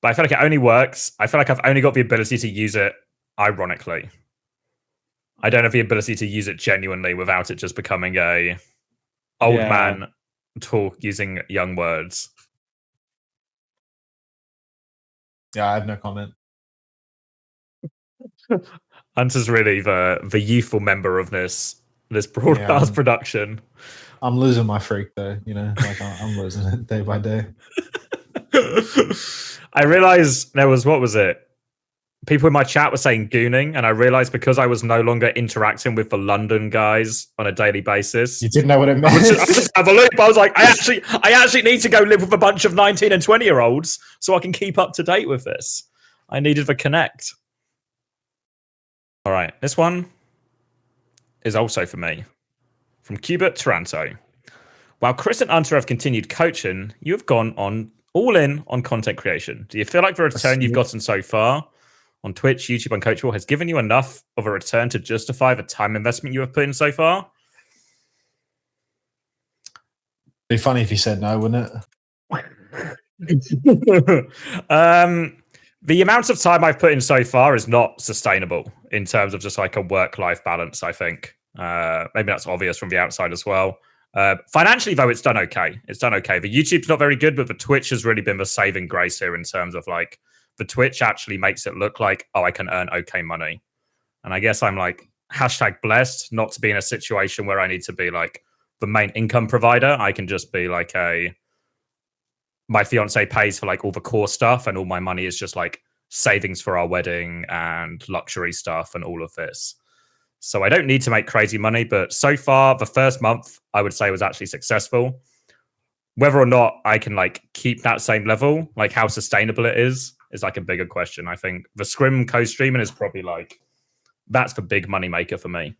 But I feel like it only works. I feel like I've only got the ability to use it ironically. I don't have the ability to use it genuinely without it just becoming a old man talk using young words. Yeah, I have no comment. Hunter's really the youthful member of this broadcast production. I'm losing my freak though, you know, like I'm losing it day by day. I realized there was, what was it? People in my chat were saying gooning, and I realized because I was no longer interacting with the London guys on a daily basis. You didn't know what it meant. I was just have a loop. I was like, I actually need to go live with a bunch of 19 and 20-year-olds so I can keep up to date with this. I needed the connect. All right, this one is also for me. From Cubert Taranto. While Chris and Hunter have continued coaching, you have gone all in on content creation. Do you feel like the return you've gotten so far on Twitch, YouTube, Uncoachable has given you enough of a return to justify the time investment you have put in so far? Be funny if you said no, wouldn't it? The amount of time I've put in so far is not sustainable in terms of just like a work-life balance, I think. Maybe that's obvious from the outside as well. Financially, though, it's done okay. It's done okay. The YouTube's not very good, but the Twitch has really been the saving grace here in terms of like the Twitch actually makes it look like, oh, I can earn okay money. And I guess I'm like #blessed not to be in a situation where I need to be like the main income provider. I can just be like my fiance pays for like all the core stuff and all my money is just like savings for our wedding and luxury stuff and all of this. So I don't need to make crazy money, but so far the first month I would say was actually successful. Whether or not I can like keep that same level, like how sustainable it is like a bigger question. I think the Scrim co-streaming is probably like, that's the big money maker for me.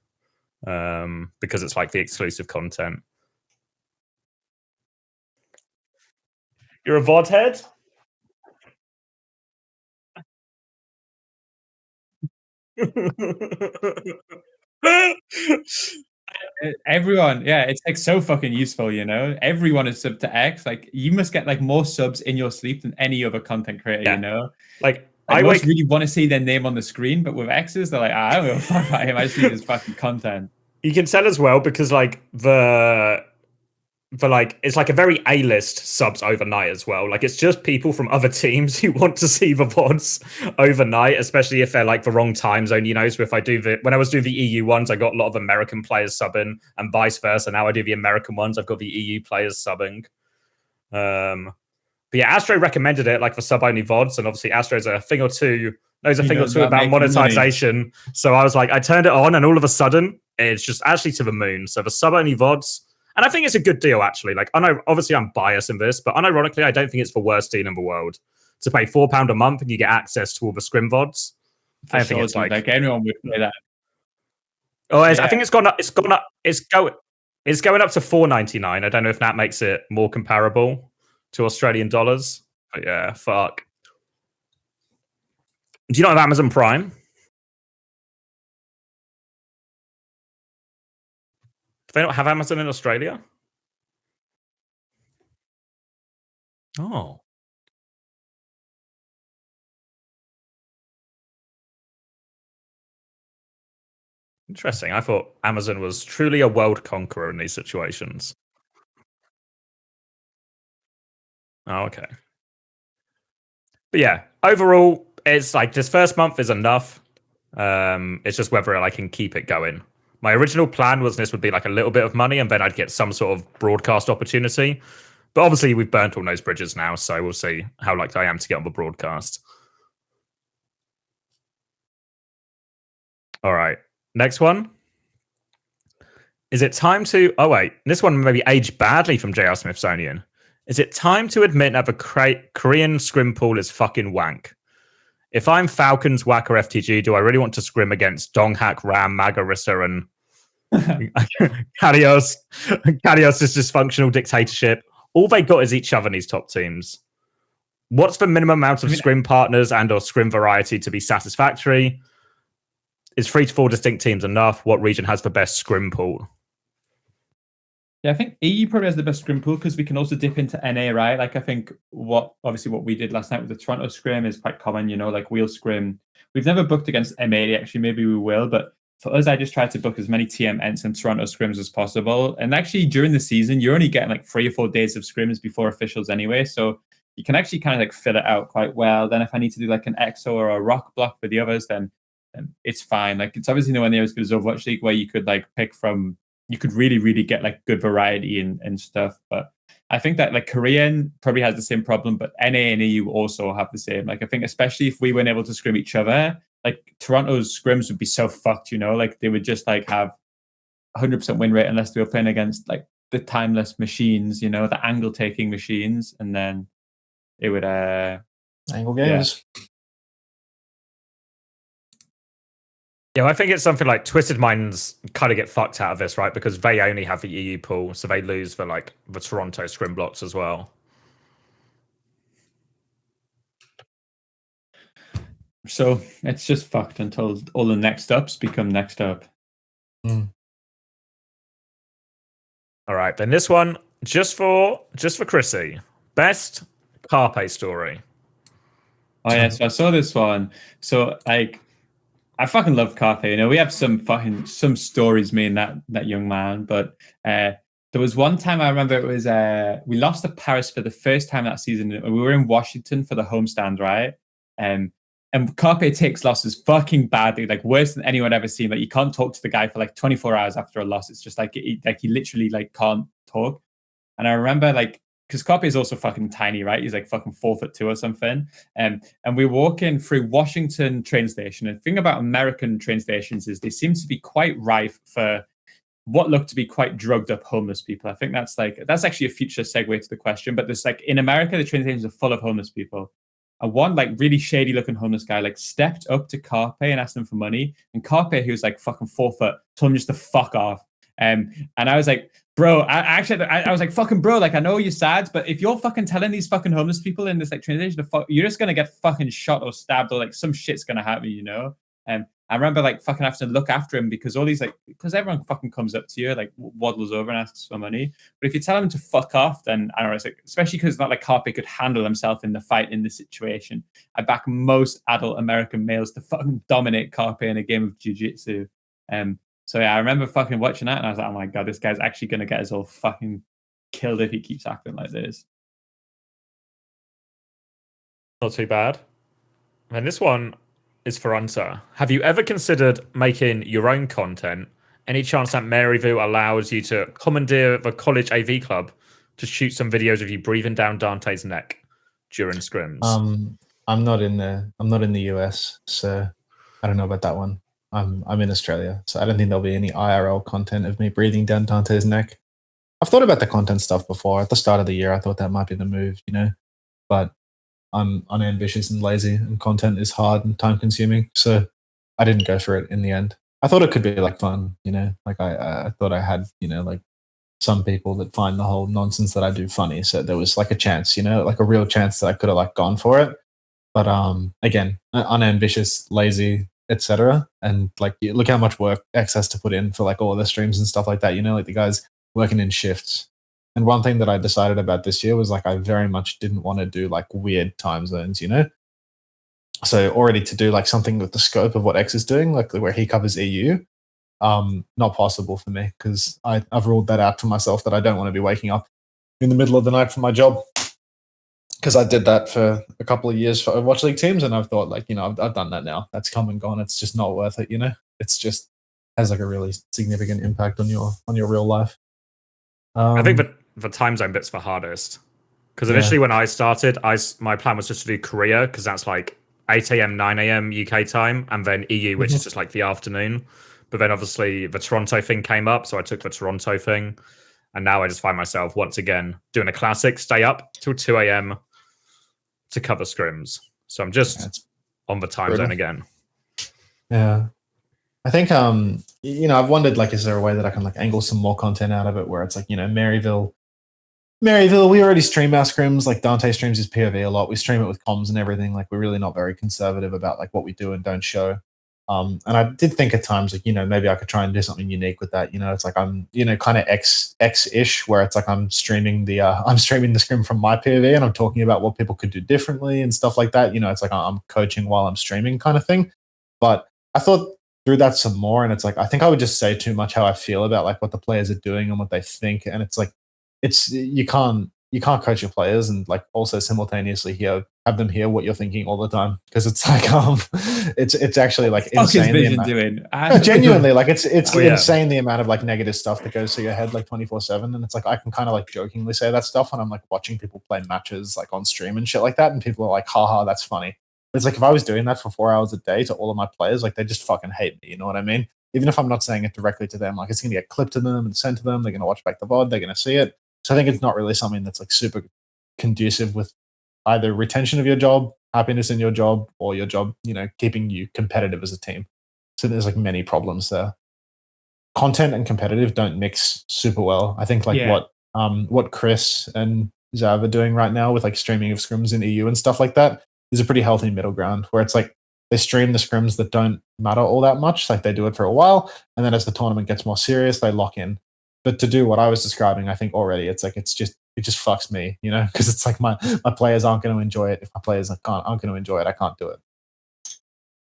Because it's like the exclusive content. You're a VOD head? Everyone, it's like so fucking useful, you know. Everyone is sub to X. Like you must get like more subs in your sleep than any other content creator, you know. Like I most really want to see their name on the screen, but with X's, they're like, I don't give a fuck about him. I just need his fucking content. You can tell as well because like the like it's like a very A-list subs overnight as well. Like it's just people from other teams who want to see the VODs overnight, especially if they're like the wrong time zone, you know. So if I do when I was doing the EU ones, I got a lot of American players subbing and vice versa. Now I do the American ones, I've got the EU players subbing. But yeah, Astro recommended it like for sub-only VODs, and obviously Astro's a thing or two knows a thing or two about monetization. Money. So I was like, I turned it on, and all of a sudden it's just actually to the moon. So the sub-only VODs, and I think it's a good deal, actually. Like, I know, obviously, I'm biased in this, but unironically, I don't think it's the worst deal in the world. To pay £4 a month and you get access to all the scrim VODs. I think it's like anyone would play that. Oh, I think it's gone up. It's going up to $4.99. I don't know if that makes it more comparable to Australian dollars. But yeah, fuck. Do you not have Amazon Prime? Do they not have Amazon in Australia? Oh. Interesting. I thought Amazon was truly a world conqueror in these situations. Oh, okay. But yeah, overall, it's like this first month is enough. It's just whether I can keep it going. My original plan was this would be like a little bit of money and then I'd get some sort of broadcast opportunity. But obviously we've burnt all those bridges now, so we'll see how likely I am to get on the broadcast. All right. Next one. Is it time to... Oh, wait. This one maybe aged badly from JR Smithsonian. Is it time to admit that the Korean scrim pool is fucking wank? If I'm Falcons, WAC, or FTG, do I really want to scrim against Donghak, Ram, Magarissa, and Kadios' dysfunctional dictatorship? All they got is each other in these top teams. What's the minimum amount of scrim partners and or scrim variety to be satisfactory? Is 3 to 4 distinct teams enough? What region has the best scrim pool? Yeah, I think EU probably has the best scrim pool because we can also dip into NA, right? Like, I think what we did last night with the Toronto scrim is quite common, you know, like we'll scrim. We've never booked against M80, actually, maybe we will, but for us, I just tried to book as many TM Ents and Toronto scrims as possible. And actually, during the season, you're only getting like 3 or 4 days of scrims before officials anyway, so you can actually kind of like fill it out quite well. Then if I need to do like an EXO or a rock block for the others, then it's fine. Like, it's obviously nowhere near as good as Overwatch League, where you could like pick from, you could really, really get like good variety and stuff. But I think that like Korean probably has the same problem, but NA and EU also have the same. Like, I think especially if we weren't able to scrim each other, like Toronto's scrims would be so fucked, you know, like they would just like have 100% win rate unless they were playing against like the timeless machines, you know, the angle taking machines, and then it would angle games. Yeah, I think it's something like Twisted Minds kind of get fucked out of this, right? Because they only have the EU pool, so they lose for like the Toronto scrim blocks as well. So it's just fucked until all the next ups become next up. Mm. All right, then this one just for Chrissy, best Carpe story. Oh yeah, so I saw this one. So like, I fucking love Carpe. You know, we have some stories, me and that young man. But there was one time I remember it was we lost to Paris for the first time that season. We were in Washington for the homestand, right? And Carpe takes losses fucking badly, like worse than anyone ever seen. Like, you can't talk to the guy for like 24 hours after a loss. It's just like he literally like can't talk. And I remember like, because Carpe is also fucking tiny, right? He's like fucking 4'2" or something. And we're walking through Washington train station. And the thing about American train stations is they seem to be quite rife for what look to be quite drugged up homeless people. I think that's actually a future segue to the question. But there's like, in America, the train stations are full of homeless people. And one like really shady looking homeless guy like stepped up to Carpe and asked him for money. And Carpe, who was like fucking 4 foot, told him just to fuck off. And I was like, bro, I was like, fucking bro, like, I know you're sad, but if you're fucking telling these fucking homeless people in this like transition, you're just gonna get fucking shot or stabbed or like some shit's gonna happen, you know? And I remember like fucking having to look after him because all these like, because everyone fucking comes up to you, like waddles over and asks for money. But if you tell him to fuck off, then I don't know, it's like, especially because it's not like Carpe could handle himself in the fight in this situation. I back most adult American males to fucking dominate Carpe in a game of jiu-jitsu. So yeah, I remember fucking watching that and I was like, oh my God, this guy's actually going to get us all fucking killed if he keeps acting like this. Not too bad. And this one is for Unter. Have you ever considered making your own content? Any chance that Maryville allows you to commandeer the college AV club to shoot some videos of you breathing down Dante's neck during scrims? I'm not in the US, so I don't know about that one. I'm in Australia, so I don't think there'll be any IRL content of me breathing down Dante's neck. I've thought about the content stuff before. At the start of the year, I thought that might be the move, but I'm unambitious and lazy, and content is hard and time consuming, so I didn't go for it in the end. I thought it could be like fun, like I thought I had, like some people that find the whole nonsense that I do funny. So there was like a chance, like a real chance that I could have like gone for it. But again, unambitious, lazy, etc. And like, look how much work X has to put in for like all of the streams and stuff like that. Like the guys working in shifts. And one thing that I decided about this year was like I very much didn't want to do like weird time zones, So already to do like something with the scope of what X is doing, like where he covers EU, not possible for me because I've ruled that out for myself that I don't want to be waking up in the middle of the night for my job, because I did that for a couple of years for Overwatch League teams, and I've thought like, I've done that now. That's come and gone. It's just not worth it. It's just has like a really significant impact on your real life. I think the time zone bit's the hardest, because initially when I started, my plan was just to do Korea, because that's like 8 a.m., 9 a.m. UK time, and then EU, which is just like the afternoon. But then obviously the Toronto thing came up, so I took the Toronto thing. And now I just find myself once again doing a classic, stay up till 2 a.m. to cover scrims. So I'm just on the time zone again. Yeah. I think, I've wondered, like, is there a way that I can like angle some more content out of it where it's like, Maryville, we already stream our scrims. Like Dante streams his POV a lot. We stream it with comms and everything. Like we're really not very conservative about like what we do and don't show. And I did think at times, like, maybe I could try and do something unique with that. It's like I'm, kind of X-ish, where it's like I'm streaming the scrim from my POV and I'm talking about what people could do differently and stuff like that. It's like I'm coaching while I'm streaming kind of thing. But I thought through that some more, and it's like I think I would just say too much how I feel about like what the players are doing and what they think, and it's like you can't coach your players and like also simultaneously have them hear what you're thinking all the time, because it's like it's actually like insane. Vision doing? Genuinely, like it's insane the amount of like negative stuff that goes through your head like 24/7, and it's like I can kind of like jokingly say that stuff when I'm like watching people play matches like on stream and shit like that, and people are like, haha, that's funny. But it's like if I was doing that for 4 hours a day to all of my players, like they just fucking hate me, you know what I mean? Even if I'm not saying it directly to them, like it's gonna get clipped to them and sent to them, they're gonna watch back the VOD, they're gonna see it. So I think it's not really something that's like super conducive with either retention of your job, happiness in your job, or your job, keeping you competitive as a team. So there's like many problems there. Content and competitive don't mix super well. I think like what Chris and Zav are doing right now with like streaming of scrims in EU and stuff like that is a pretty healthy middle ground, where it's like they stream the scrims that don't matter all that much. Like they do it for a while, and then as the tournament gets more serious, they lock in. But to do what I was describing, I think already it's like it just fucks me, because it's like my players aren't going to enjoy it. If my players aren't going to enjoy it, I can't do it.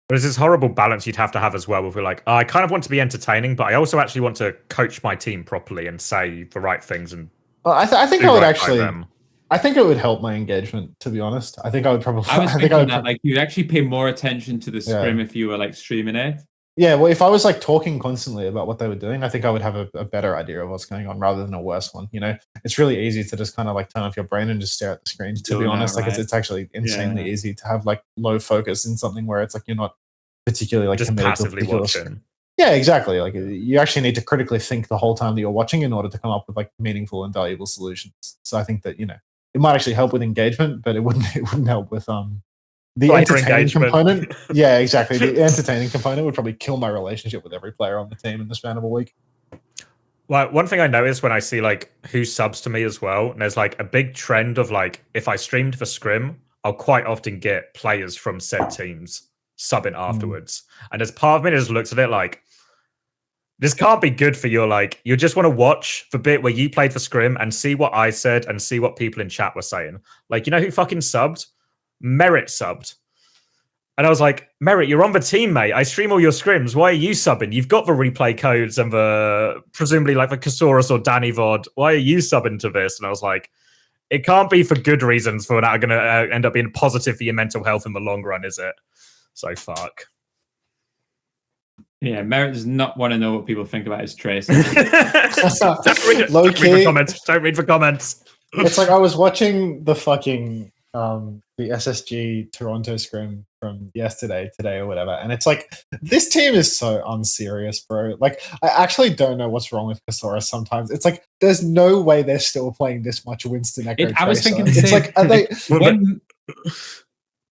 But it's this horrible balance you'd have to have as well, with like, I kind of want to be entertaining, but I also actually want to coach my team properly and say the right things. And I think I would actually. I think it would help my engagement, to be honest. I think I would probably. I was thinking that like you'd actually pay more attention to the scrim if you were like streaming it. Yeah, well, if I was like talking constantly about what they were doing, I think I would have a better idea of what's going on rather than a worse one. It's really easy to just kind of like turn off your brain and just stare at the screen. To be honest, like it's actually insanely easy to have like low focus in something where it's like you're not particularly like just committed passively to watching. Yeah, exactly. Like you actually need to critically think the whole time that you're watching in order to come up with like meaningful and valuable solutions. So I think that it might actually help with engagement, but it wouldn't help with the entertaining component. Yeah, exactly. The entertaining component would probably kill my relationship with every player on the team in the span of a week. Well, one thing I noticed when I see like who subs to me as well, and there's like a big trend of like, if I streamed for scrim, I'll quite often get players from said teams subbing afterwards. And as part of me just looks at it like, this can't be good for your like, you just want to watch the bit where you played for scrim and see what I said and see what people in chat were saying. Like, who fucking subbed? Merit subbed. And I was like, Merit, you're on the team, mate. I stream all your scrims. Why are you subbing? You've got the replay codes and the presumably like the Kasaurus or Danny VOD. Why are you subbing to this? And I was like, it can't be for good reasons for that are going to end up being positive for your mental health in the long run, is it? So fuck. Yeah, Merit does not want to know what people think about his trace. Don't read the comments. Don't read the comments. It's like I was watching the fucking the SSG Toronto scrim from yesterday, today, or whatever, and it's like this team is so unserious, bro. Like, I actually don't know what's wrong with Kasaura sometimes. It's like there's no way they're still playing this much Winston Echo. I was thinking the it's same. like are they? When,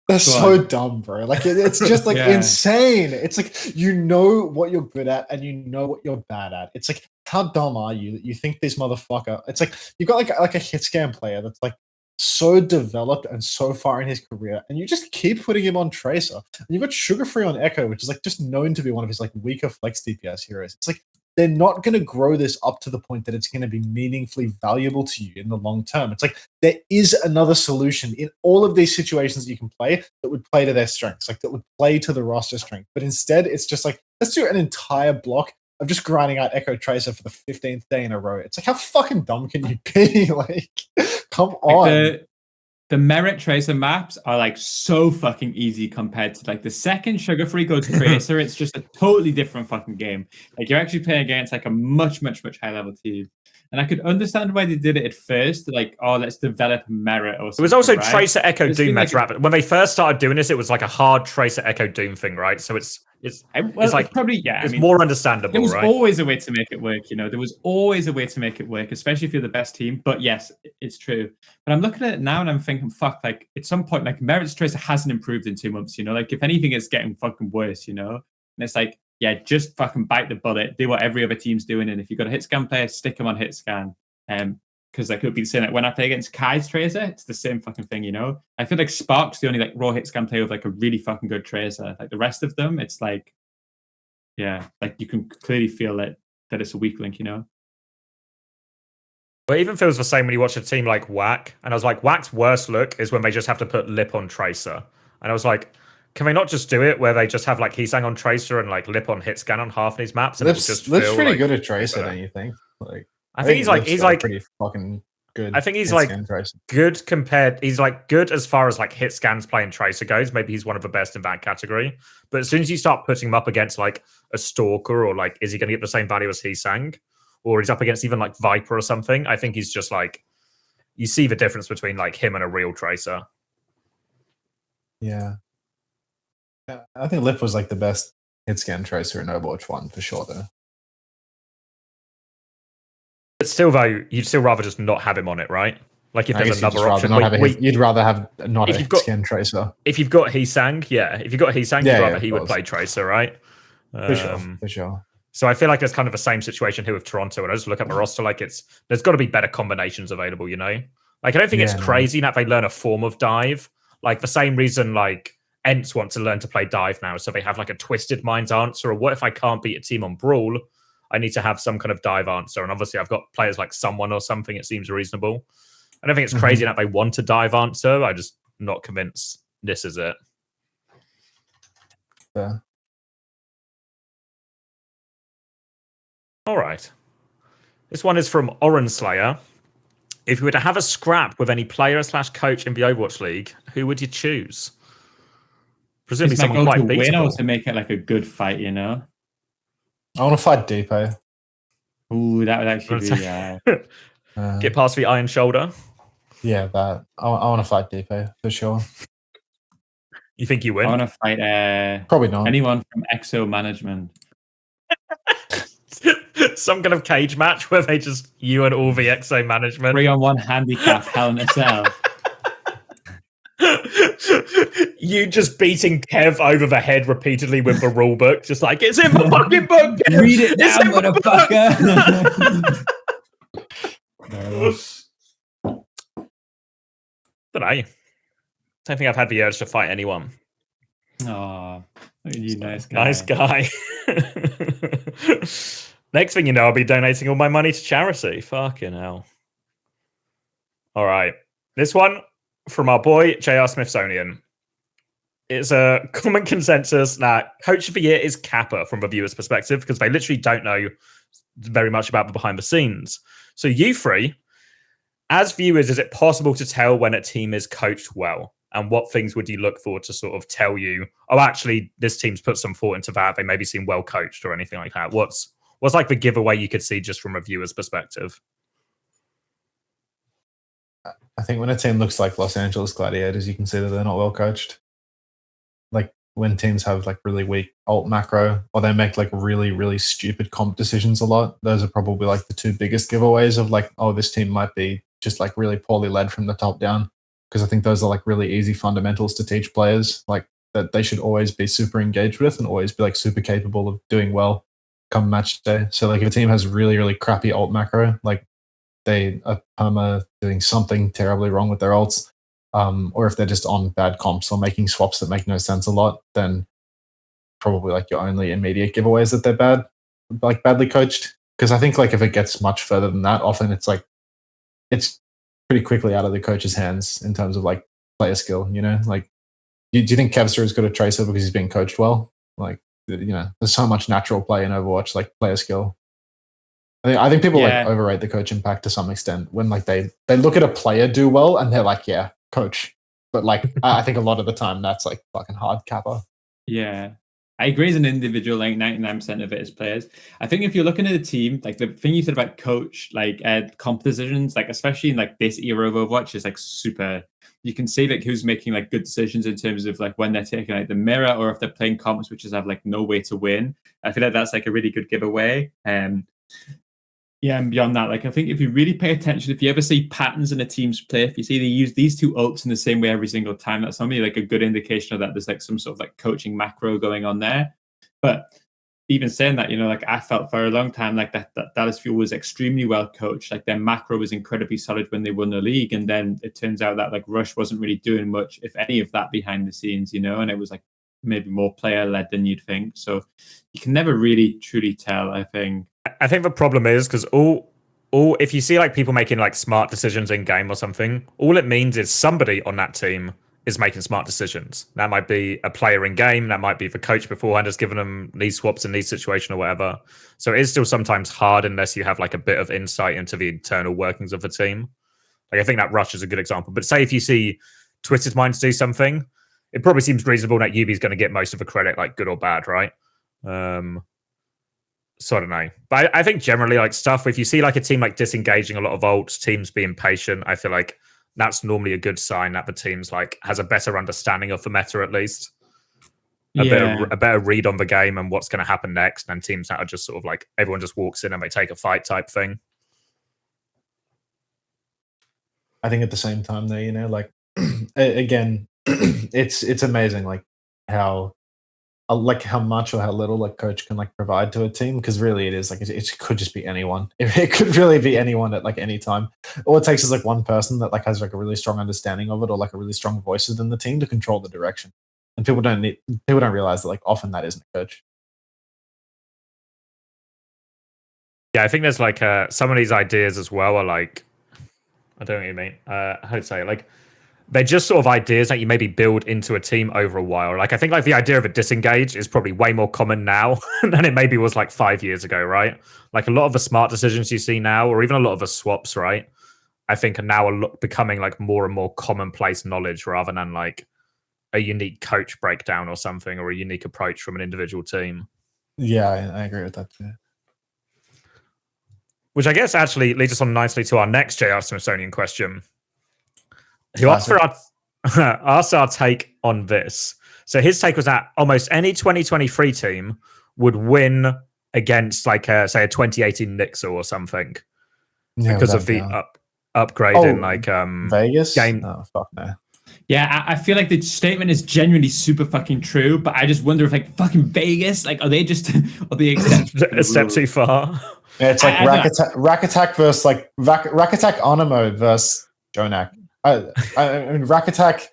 They're so dumb, bro. Like it's just like Yeah. insane. It's like you know what you're good at and you know what you're bad at. It's like how dumb are you that you think this motherfucker? It's like you've got like a hit scan player that's like so developed and so far in his career, and you just keep putting him on Tracer. And you've got Sugar Free on Echo, which is like just known to be one of his like weaker flex DPS heroes. It's like they're not going to grow this up to the point that it's going to be meaningfully valuable to you in the long term. It's like there is another solution in all of these situations that you can play that would play to their strengths, like that would play to the roster strength. But instead, it's just like, let's do an entire block of just grinding out Echo Tracer for the 15th day in a row. It's like, how fucking dumb can you be? Like, come on. The merit Tracer maps are like so fucking easy compared to like the second Sugar Free goes Tracer. It's just a totally different fucking game. Like you're actually playing against like a much higher level team. And I could understand why they did it at first, like, oh, let's develop merit or something. It was also right? Tracer Echo Doom like meta. When they first started doing this, it was like a hard Tracer Echo Doom thing, right? So it's like probably, yeah. It's more understandable. There was right? always a way to make it work, you know. There was always a way to make it work, especially if you're the best team. But yes, it's true. But I'm looking at it now and I'm thinking, fuck, like at some point, like Merit's Tracer hasn't improved in 2 months, you know. Like if anything, it's getting fucking worse, you know. And it's like, yeah, just fucking bite the bullet, do what every other team's doing, and if you've got a hit scan player, stick them on hit scan. Because like it would be the same. Like when I play against Kai's Tracer, it's the same fucking thing, you know. I feel like Spark's the only like raw hit scan player with like a really fucking good Tracer. Like the rest of them, it's like, yeah, like you can clearly feel that it's a weak link, you know. But it even feels the same when you watch a team like Whack, and I was like, Whack's worst look is when they just have to put Lip on Tracer, and I was like, can they not just do it where they just have like Heesang on Tracer and like Lip on hit scan on half these maps? And Lip's pretty like, good at Tracer, don't you think? Like. I think he's like pretty fucking good. I think he's like good compared. He's like good as far as like hit scans playing Tracer goes. Maybe he's one of the best in that category. But as soon as you start putting him up against like a Stalker or like, is he going to get the same value as Heesang, or he's up against even like Viper or something? I think he's just like, you see the difference between like him and a real Tracer. Yeah, I think Lip was like the best hit scan Tracer in Overwatch 1 for sure, though. But still, though, you'd still rather just not have him on it, right? Like if there's another option, you'd rather have not a skin Tracer. If you've got Heesang, you'd rather he would play Tracer, right? For sure. So I feel like there's kind of the same situation here with Toronto. And I just look at the roster, like there's got to be better combinations available, you know? Like I don't think it's crazy that they learn a form of dive. Like the same reason like Ents want to learn to play dive now, so they have like a Twisted Minds answer, or what if I can't beat a team on Brawl? I need to have some kind of dive answer. And obviously I've got players like Someone or something. It seems reasonable. I don't think it's crazy that they want a dive answer. I'm just not convinced this is it. Yeah. All right. This one is from Orange Slayer. If you were to have a scrap with any player / coach in the Overwatch League, who would you choose? Presumably someone quite beatable. Win or to make it like a good fight, you know? I want to fight Depot. Ooh, that would actually be... Get past the Iron Shoulder. Yeah, that. I want to fight Depot, for sure. You think you win? I want to fight probably not anyone from EXO Management. Some kind of cage match where they just, you and all the EXO Management. 3-on-1 handicap, Hell in a Cell. You just beating Kev over the head repeatedly with the rule book, just like, it's in the fucking book! Kev! Read it down, motherfucker! Don't know. Don't think I've had the urge to fight anyone. Oh, you nice guy. Nice guy. Next thing you know, I'll be donating all my money to charity. Fucking hell. All right. This one from our boy, JR Smithsonian. It's a common consensus that Coach of the Year is Kappa from the viewer's perspective, because they literally don't know very much about the behind the scenes. So you three, as viewers, is it possible to tell when a team is coached well? And what things would you look for to sort of tell you, oh, actually, this team's put some thought into that. They maybe seem well coached or anything like that. What's like the giveaway you could see just from a viewer's perspective? I think when a team looks like Los Angeles Gladiators, you can see that they're not well coached. Like when teams have like really weak alt macro, or they make like really, really stupid comp decisions a lot, those are probably like the two biggest giveaways of like, oh, this team might be just like really poorly led from the top down. Because I think those are like really easy fundamentals to teach players, like that they should always be super engaged with and always be like super capable of doing well come match day. So like if a team has really, really crappy alt macro, like they are perma doing something terribly wrong with their alts, or if they're just on bad comps or making swaps that make no sense a lot, then probably like your only immediate giveaways that they're bad, like badly coached. Because I think like if it gets much further than that, often it's like it's pretty quickly out of the coach's hands in terms of like player skill. You know, like do you think Kevster is good at Tracer because he's being coached well? Like there's so much natural play in Overwatch, like player skill. I think people like overrate the coach impact to some extent when like they look at a player do well and they're like, yeah, coach. But like I think a lot of the time that's like fucking hard kappa. Yeah. I agree as an individual, like 99% of it is players. I think if you're looking at a team, like the thing you said about coach, like comp decisions, like especially in like this era of Overwatch is like super, you can see like who's making like good decisions in terms of like when they're taking like the mirror or if they're playing comps, which is have like no way to win. I feel like that's like a really good giveaway. Yeah, and beyond that, like I think if you really pay attention, if you ever see patterns in a team's play, if you see they use these two ults in the same way every single time, that's normally like a good indication of that there's like some sort of like coaching macro going on there. But even saying that, like I felt for a long time like that Dallas Fuel was extremely well coached. Like their macro was incredibly solid when they won the league, and then it turns out that like Rush wasn't really doing much, if any of that, behind the scenes, and it was like maybe more player led than you'd think. So you can never really truly tell, I think. I think the problem is because all if you see like people making like smart decisions in game or something, all it means is somebody on that team is making smart decisions. That might be a player in game, that might be the coach beforehand has given them these swaps in these situations or whatever. So it is still sometimes hard unless you have like a bit of insight into the internal workings of the team. Like I think that Rush is a good example. But say if you see Twisted Minds do something, it probably seems reasonable that Yubi's going to get most of the credit, like good or bad, right? So I don't know. But I think generally like stuff, if you see like a team like disengaging a lot of ults, teams being patient, I feel like that's normally a good sign that the team's like has a better understanding of the meta at least. A better read on the game and what's going to happen next, and teams that are just sort of like everyone just walks in and they take a fight type thing. I think at the same time though, like again, it's amazing like how much or how little like coach can like provide to a team, because really it is like it could just be anyone. It could really be anyone at like any time. All it takes is like one person that like has like a really strong understanding of it or like a really strong voice within the team to control the direction. And people don't realize that like often that isn't a coach. Yeah, I think there's like some of these ideas as well are like, I don't know what you mean. How to say it? Like they're just sort of ideas that you maybe build into a team over a while. Like I think like the idea of a disengage is probably way more common now than it maybe was like 5 years ago, right? Like a lot of the smart decisions you see now, or even a lot of the swaps, right? I think are now becoming like more and more commonplace knowledge rather than like a unique coach breakdown or something, or a unique approach from an individual team. Yeah, I agree with that too. Which I guess actually leads us on nicely to our next JR Smithsonian question. Who asked our take on this. So his take was that almost any 2023 team would win against like say a 2018 Nixel or something, because of the upgrade in like Vegas game. Oh fuck no. Yeah, I feel like the statement is genuinely super fucking true, but I just wonder if like fucking Vegas, like are they a step too far? Yeah, it's like Rack Attack versus like Rack Attack Onimo versus Jonak. I mean, Rack Attack,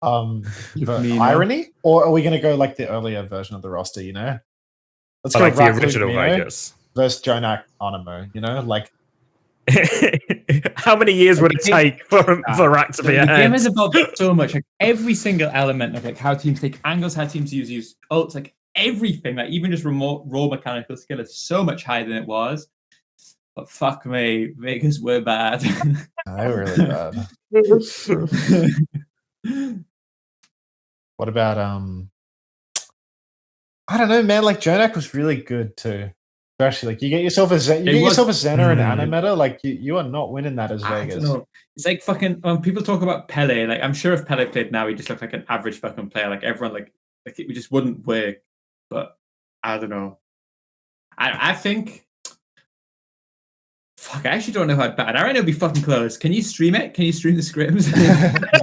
Irony, or are we going to go like the earlier version of the roster? Let's go like the original Vegas versus Jonak Onimo. Like how many years would it take for Rack to be ahead? The game has evolved so much. Like every single element of like how teams take angles, how teams use ults, like everything, like even just raw mechanical skill is so much higher than it was. But fuck me, Vegas were bad. They were really bad. What about I don't know, man. Like Jonak was really good too. Especially like you get yourself a Zenner and Ana meta, like you are not winning that as I Vegas. don't know. It's like fucking when people talk about Pele, like I'm sure if Pele played now, he just looked like an average fucking player. Like everyone, like it just wouldn't work. But I don't know. I think. Fuck, I actually don't know how bad. I reckon it'll be fucking close. Can you stream it? Can you stream the scrims?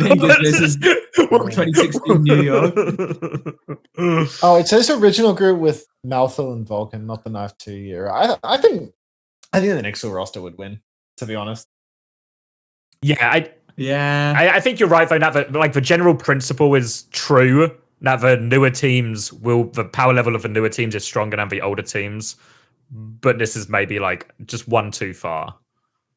Vegas versus 2016 New York. Oh, it says original group with Malthus and Vulcan, not the Knife 2 year. I think the Nixel roster would win, to be honest. Yeah, I think you're right though. That like the general principle is true. That the power level of the newer teams is stronger than the older teams. But this is maybe like just one too far.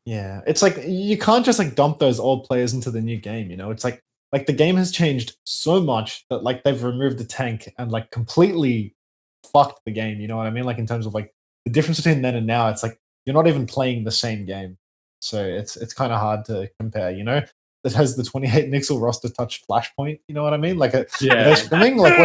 Yeah, it's like you can't just like dump those old players into the new game. You know, it's like the game has changed so much that like they've removed the tank and like completely fucked the game. You know what I mean? Like in terms of like the difference between then and now, it's like you're not even playing the same game. So it's kind of hard to compare. You know, that has the 28 Nixel roster touch Flashpoint. You know what I mean? Like, are they scrimming? Like,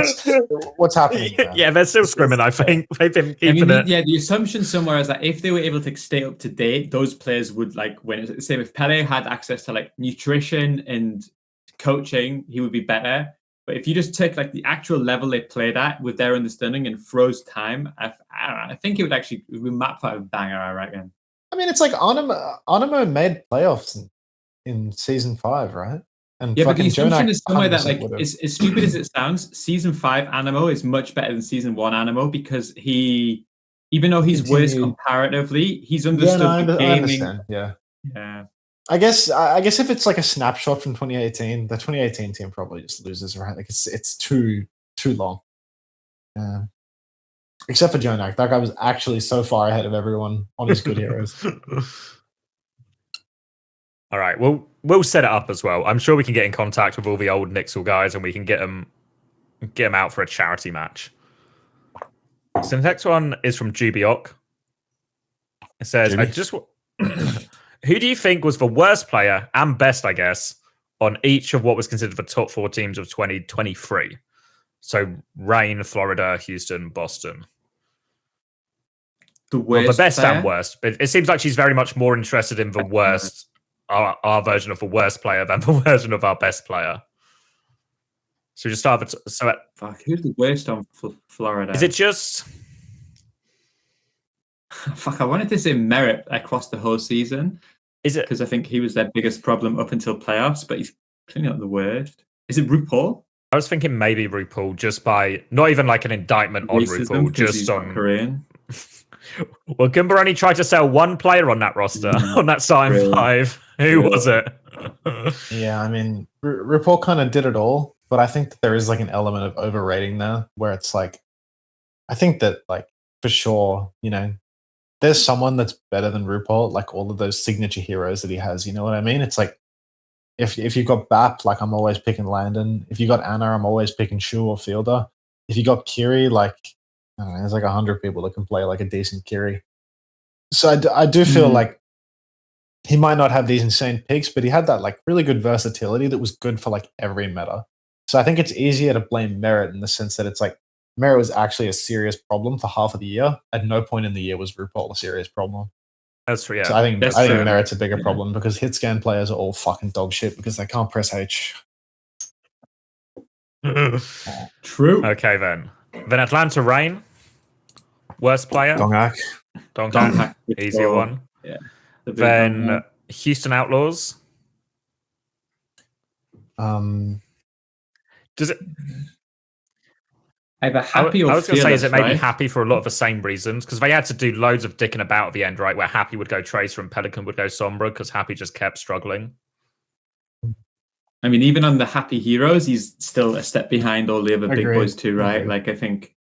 what's happening? Yeah, they're still scrimming. I think they've been keeping it. Yeah, the assumption somewhere is that if they were able to stay up to date, those players would like win. Same if Pele had access to like nutrition and coaching, he would be better. But if you just take like the actual level they played at with their understanding and froze time, I don't know. I think it would map out a banger. I reckon. I mean, it's like Onimo made playoffs in season 5, right? And yeah, but the assumption is somewhere that like would've. as stupid as it sounds, season 5 Animo is much better than season 1 Animo because even though he's worse comparatively, he's understood the gaming. I understand. Yeah. I guess if it's like a snapshot from 2018, the 2018 team probably just loses, right? Like it's too long. Except for Jonak, that guy was actually so far ahead of everyone on his good heroes. All right, we'll set it up as well. I'm sure we can get in contact with all the old Nixel guys and we can get them out for a charity match. So the next one is from Jubiok. It says, who do you think was the worst player and best, I guess, on each of what was considered the top 4 teams of 2023? So Rain, Florida, Houston, Boston. The best player? And worst. It seems like she's very much more interested in the worst, our version of the worst player than the version of our best player. So just start with... Fuck, who's the worst on Florida? Is it just... Fuck, I wanted to say Merritt across the whole season. Is it? Because I think he was their biggest problem up until playoffs, but he's clearly not the worst. Is it RuPaul? I was thinking maybe RuPaul, just by... Not even like an indictment on RuPaul, just on... Korean. Well, Gimba only tried to sell one player on that roster, on that starting 5. Who was it? Yeah, I mean, RuPaul kind of did it all, but I think that there is like an element of overrating there, where it's like, I think that like, for sure, you know, there's someone that's better than RuPaul, like all of those signature heroes that he has, you know what I mean? It's like, if you've got Bap, like I'm always picking Landon. If you got Anna, I'm always picking Shu or Fielder. If you got Kiri, like, I don't know, there's like 100 people that can play like a decent Kiri. So I do feel like he might not have these insane picks, but he had that like really good versatility that was good for like every meta. So I think it's easier to blame Merit in the sense that it's like Merit was actually a serious problem for half of the year. At no point in the year was RuPaul a serious problem. That's true, yeah. So I think Merit's a bigger problem because hit scan players are all fucking dog shit because they can't press H. True. Okay, then Atlanta Reign. Worst player? Donghack. Easier one. Yeah. Then Houston Outlaws. Does it... Either happy or I was going to say, is it maybe right? happy for a lot of the same reasons? Because they had to do loads of dicking about at the end, right? Where Happy would go Tracer and Pelican would go Sombra because Happy just kept struggling. I mean, even on the Happy Heroes, he's still a step behind all the other big boys too, right? Agreed. Like, I think,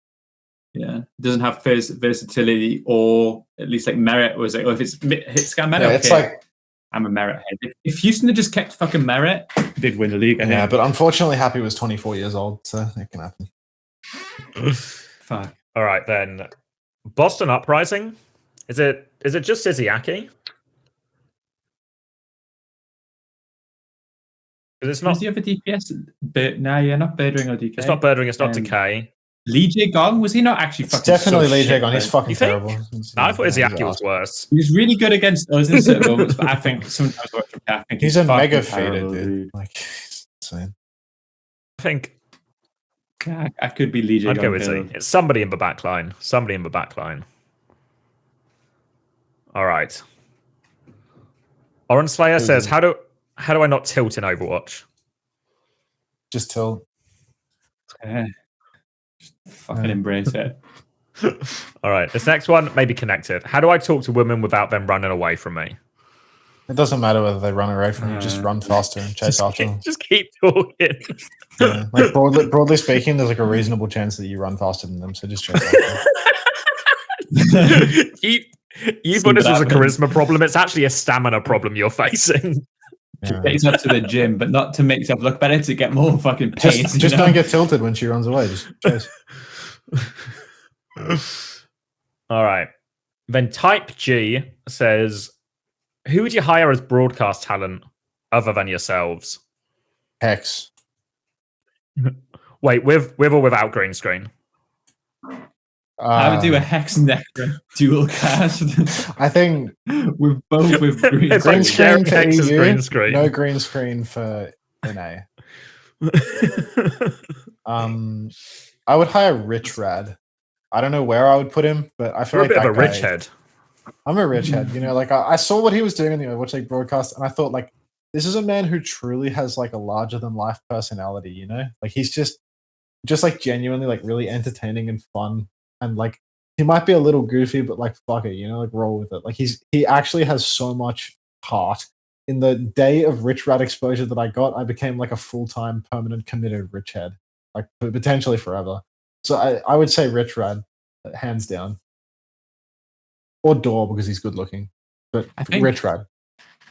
doesn't have versatility, or at least like Merit was like, oh, if it's hit scan Merit, it's like, I'm a Merit head. If Houston had just kept fucking Merit, they'd win the league. I think. But unfortunately, Happy was 24 years old, so it can happen. Fuck. All right, then Boston Uprising. Is it just Iziaki? Because it's not. Does he have a DPS? But no, yeah, not Birdring or DK. It's not Birdring. It's not Decay. Lee Jae Gong, was he not actually It's fucking definitely so Lee shit, Jae Gong. He's but fucking You think? terrible. I thought He's Iziaki was awesome. worse. he was really good against us in certain moments, but I think sometimes watching him, I think He's a fucking mega feeder, terrible, dude. Like, it's insane. I think Yeah, I could be Lee Jae I'd go Gong with Z. killed. It's somebody in the back line. Somebody in the back line. All right. Orange Slayer says, "How do I not tilt in Overwatch?" Just tilt. Just fucking embrace it. All right. This next one may be connected. How do I talk to women without them running away from me? It doesn't matter whether they run away from you. Just run faster and chase after them. Just keep talking. Yeah. Like broadly speaking, there's like a reasonable chance that you run faster than them. So just chase after them. You put this as a charisma problem. It's actually a stamina problem you're facing. Yeah. Get yourself to the gym, but not to make yourself look better, to get more fucking pace. Just don't get tilted when she runs away. Just chase. All right. Then Type G says, "Who would you hire as broadcast talent other than yourselves?" Hex. Wait, with or without green screen? I would do a Hex Necro dual cast. I think with both with green It's green like screen for Hex's EU, green screen. no green screen for NA. I would hire Rich Rad. I don't know where I would put him, but I feel You're a like bit of that a guy, rich head. I'm a rich head. You know, like I saw what he was doing in the Overwatch League broadcast, and I thought, like, this is a man who truly has like a larger than life personality. You know, like he's just like genuinely like really entertaining and fun, and like he might be a little goofy, but like fuck it, you know, like roll with it. Like he actually has so much heart. In the day of Rich Rad exposure that I got, I became like a full-time, permanent, committed Rich Head, like potentially forever. So I would say Rich Rad, hands down, or Door because he's good looking, but I think Rich Rad.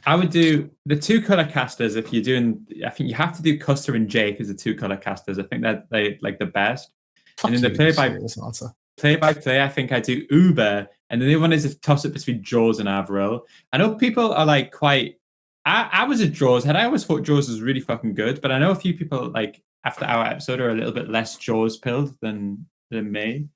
I would do the two color casters. If you're doing, I think you have to do Custer and Jake as the two color casters. I think that they like the best. Fuck and then you, the play by serious answer. play, I think I do Uber, and then the other one is a toss up between Jaws and Avril. I know people are like quite. I was a Jaws head. I always thought Jaws was really fucking good, but I know a few people like after our episode are a little bit less Jaws pilled than me.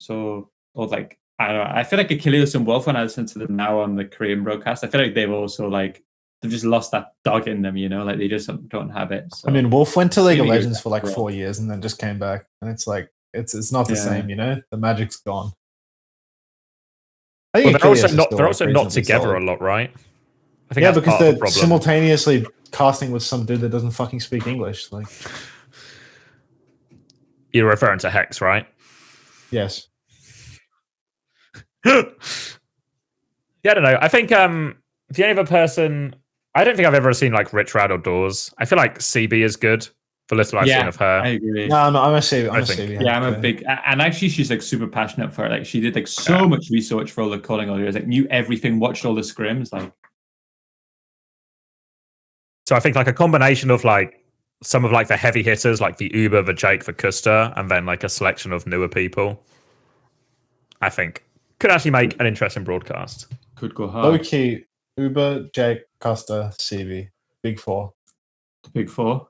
So, or like I don't know. I feel like Achilles and Wolf, when I listen to them now on the Korean broadcast, I feel like they've also like they've just lost that dog in them. You know, like they just don't have it. So. I mean, Wolf went to League of Maybe Legends for like Avril. 4 years and then just came back, and it's like it's not the same. You know, the magic's gone. I think Well, they're Achilles is also still, not reasonably together solid. a lot, right? I think Yeah, that's because part of they're the problem. simultaneously casting with some dude that doesn't fucking speak English. Like, You're referring to Hex, right? yes, Yeah, I don't know. I think the only other person I don't think I've ever seen like Rich Rad or Doors. I feel like CB is good for little I've seen of her. I agree. no, I'm a CV. I'm I a think- CV. Yeah, I'm a big, and actually, she's like super passionate for it. Like, she did like so much research for all the calling all years. Like, knew everything, watched all the scrims. Like, So I think like a combination of like some of like the heavy hitters, like the Uber, the Jake, the Custer, and then like a selection of newer people, I think could actually make an interesting broadcast. could go Low hard. key, Uber, Jake, Costa, CV, big four. The big four.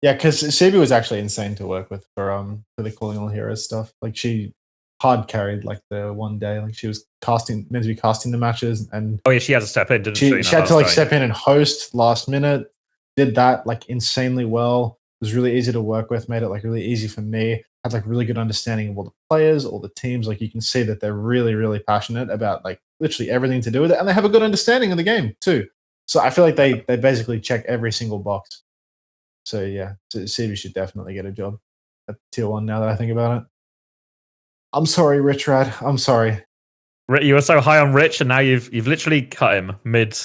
Yeah, because CB was actually insane to work with for the Calling All Heroes stuff. Like she hard carried like the one day. Like she was meant to be casting the matches, and Oh yeah, she had to step in, didn't she? she had to like step in and host last minute. Did that like insanely well. It was really easy to work with. Made it like really easy for me. Had like really good understanding of all the players, all the teams. Like you can see that they're really, really passionate about like literally everything to do with it, and they have a good understanding of the game too. So I feel like they basically check every single box. So yeah, CV should definitely get a job at tier 1 now that I think about it. I'm sorry, Rich Rad. I'm sorry. You were so high on Rich, and now you've literally cut him mid.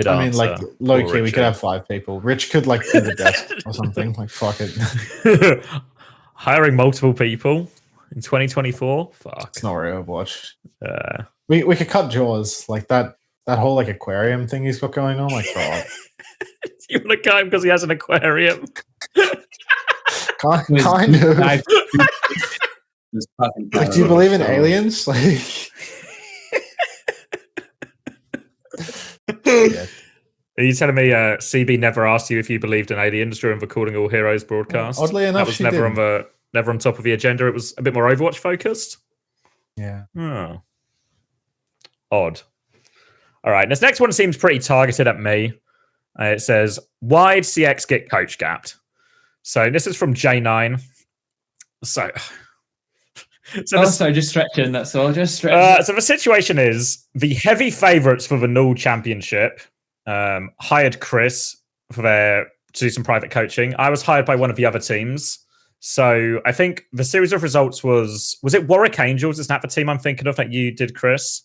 I mean, like low key, we Richie. could have 5 people. Rich could like do the desk or something. Like fuck it. Hiring multiple people in 2024. Fuck. It's not really Overwatch. Uh, We could cut Jaws like that whole like aquarium thing he's got going on. Like, oh, you want to cut him because he has an aquarium? kind of. Like, do you believe in aliens? Like, yeah. Are you telling me CB never asked you if you believed in aliens during the Calling All Heroes broadcast? Oddly enough, that was she never did. on the. never on top of the agenda. It was a bit more Overwatch focused. Yeah. Oh. Odd. All right. This next one seems pretty targeted at me. It says, why did CX get coach gapped? So this is from J9. So just stretching. That's all. Just stretching. So the situation is the heavy favourites for the Null Championship hired Chris to do some private coaching. I was hired by one of the other teams. So I think the series of results was it Warwick Angels? Is that the team I'm thinking of that you did, Chris?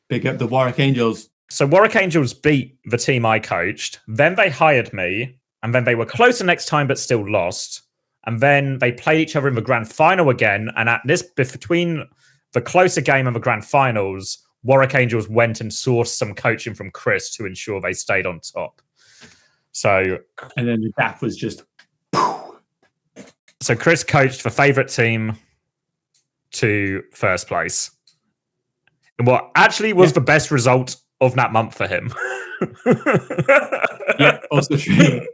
Big up the Warwick Angels. So Warwick Angels beat the team I coached. Then they hired me, and then they were closer next time but still lost. And then they played each other in the grand final again. And at this, between the closer game and the grand finals, Warwick Angels went and sourced some coaching from Chris to ensure they stayed on top. So, and then the gap was just. So Chris coached the favorite team to first place. And what actually was the best result of that month for him. Yeah, also true.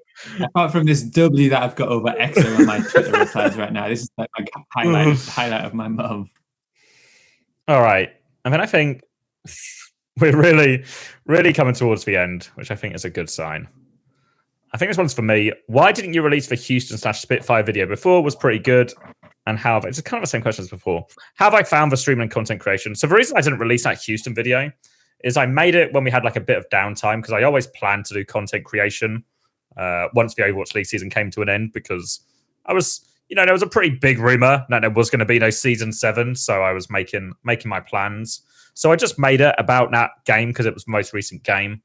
Apart from this W that I've got over X on my Twitter replies right now, this is like my highlight of my month. All right. And then I think we're really, really coming towards the end, which I think is a good sign. I think this one's for me. Why didn't you release the Houston/Spitfire video before? It was pretty good. And how have it's kind of the same question as before. How have I found the streaming and content creation? So the reason I didn't release that Houston video is I made it when we had like a bit of downtime because I always planned to do content creation once the Overwatch League season came to an end because I was, there was a pretty big rumor that there was going to be no season 7. So I was making my plans. So I just made it about that game because it was the most recent game.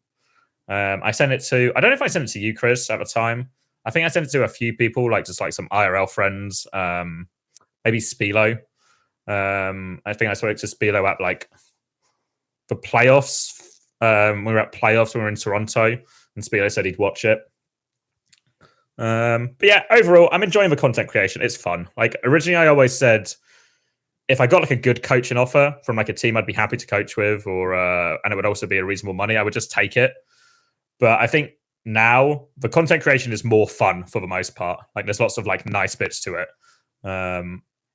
I sent it to, I don't know if I sent it to you, Chris, at the time. I think I sent it to a few people, like just like some IRL friends, maybe Spilo. I think I saw it to Spilo at like the playoffs. We were at playoffs when we were in Toronto, and Spilo said he'd watch it. But yeah, overall, I'm enjoying the content creation. It's fun. Like originally, I always said if I got like a good coaching offer from like a team I'd be happy to coach with, or and it would also be a reasonable money, I would just take it. But I think now the content creation is more fun for the most part. Like there's lots of like nice bits to it.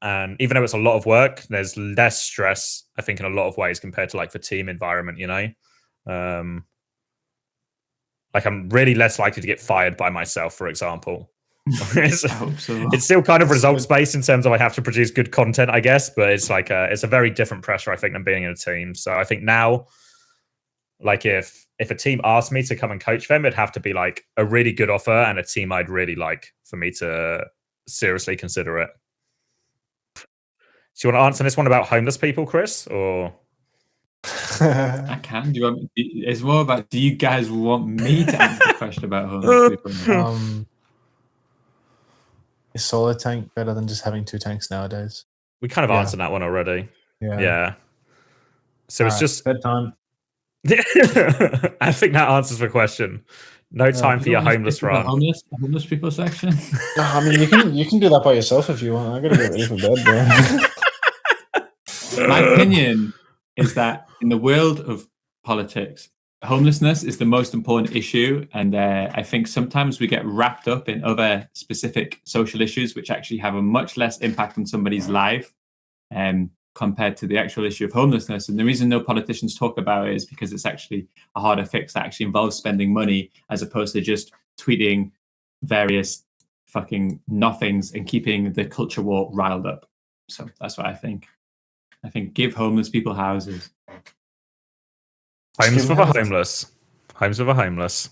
And even though it's a lot of work, there's less stress, I think, in a lot of ways compared to like the team environment, like I'm really less likely to get fired by myself, for example. It's still kind of results based in terms of I have to produce good content, I guess, but it's like it's a very different pressure, I think, than being in a team. So I think now, like if a team asked me to come and coach them, it'd have to be like a really good offer and a team I'd really like for me to seriously consider it. Do you want to answer this one about homeless people, Chris? Or I can. Do you want? It's more about. Do you guys want me to answer the question about homeless people? Is solar tank better than just having 2 tanks nowadays? We kind of answered that one already. Yeah. So it's just bedtime. I think that answers the question. No time for your homeless rant. Homeless people section. No, I mean you can do that by yourself if you want. I gotta get ready for bed, bro. My opinion is that in the world of politics, homelessness is the most important issue, and I think sometimes we get wrapped up in other specific social issues which actually have a much less impact on somebody's life compared to the actual issue of homelessness. And the reason no politicians talk about it is because it's actually a harder fix that actually involves spending money as opposed to just tweeting various fucking nothings and keeping the culture war riled up. So that's what I think. I think give homeless people houses. Homes for the homeless. Homes for the homeless.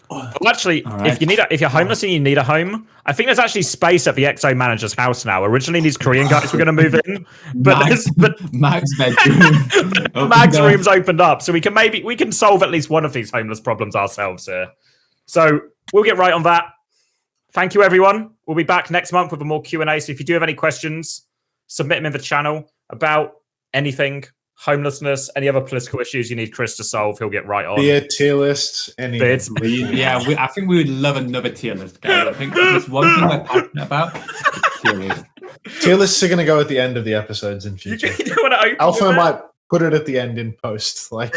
Well, actually, right. if you're homeless and you need a home, I think there's actually space at the XO manager's house now. Originally, these Korean guys were going to move in, but Mag's bedroom, Mag's room's opened up, so we can solve at least one of these homeless problems ourselves here. So we'll get right on that. Thank you, everyone. We'll be back next month with a more Q&A. So if you do have any questions, submit them in the channel about anything. Homelessness, any other political issues you need Chris to solve, he'll get right on. Beer tier lists, any yeah, I think we would love another tier list, guys. I think there's one thing we're passionate about. Tier list. Tier lists are going to go at the end of the episodes in future. Alpha might put it at the end in post. Like,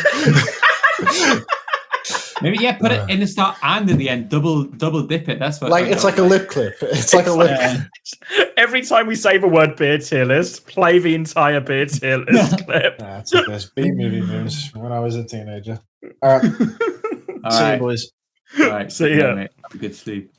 Maybe put it in the start and in the end. Double dip it. That's what. Like it's like a lip clip. It's like a lip clip. Every time we say the word beer tier list, play the entire beer tier list clip. Nah, it's like those B-movie memes when I was a teenager. All right. See you, boys. All right. See ya. Mate. Have a good sleep.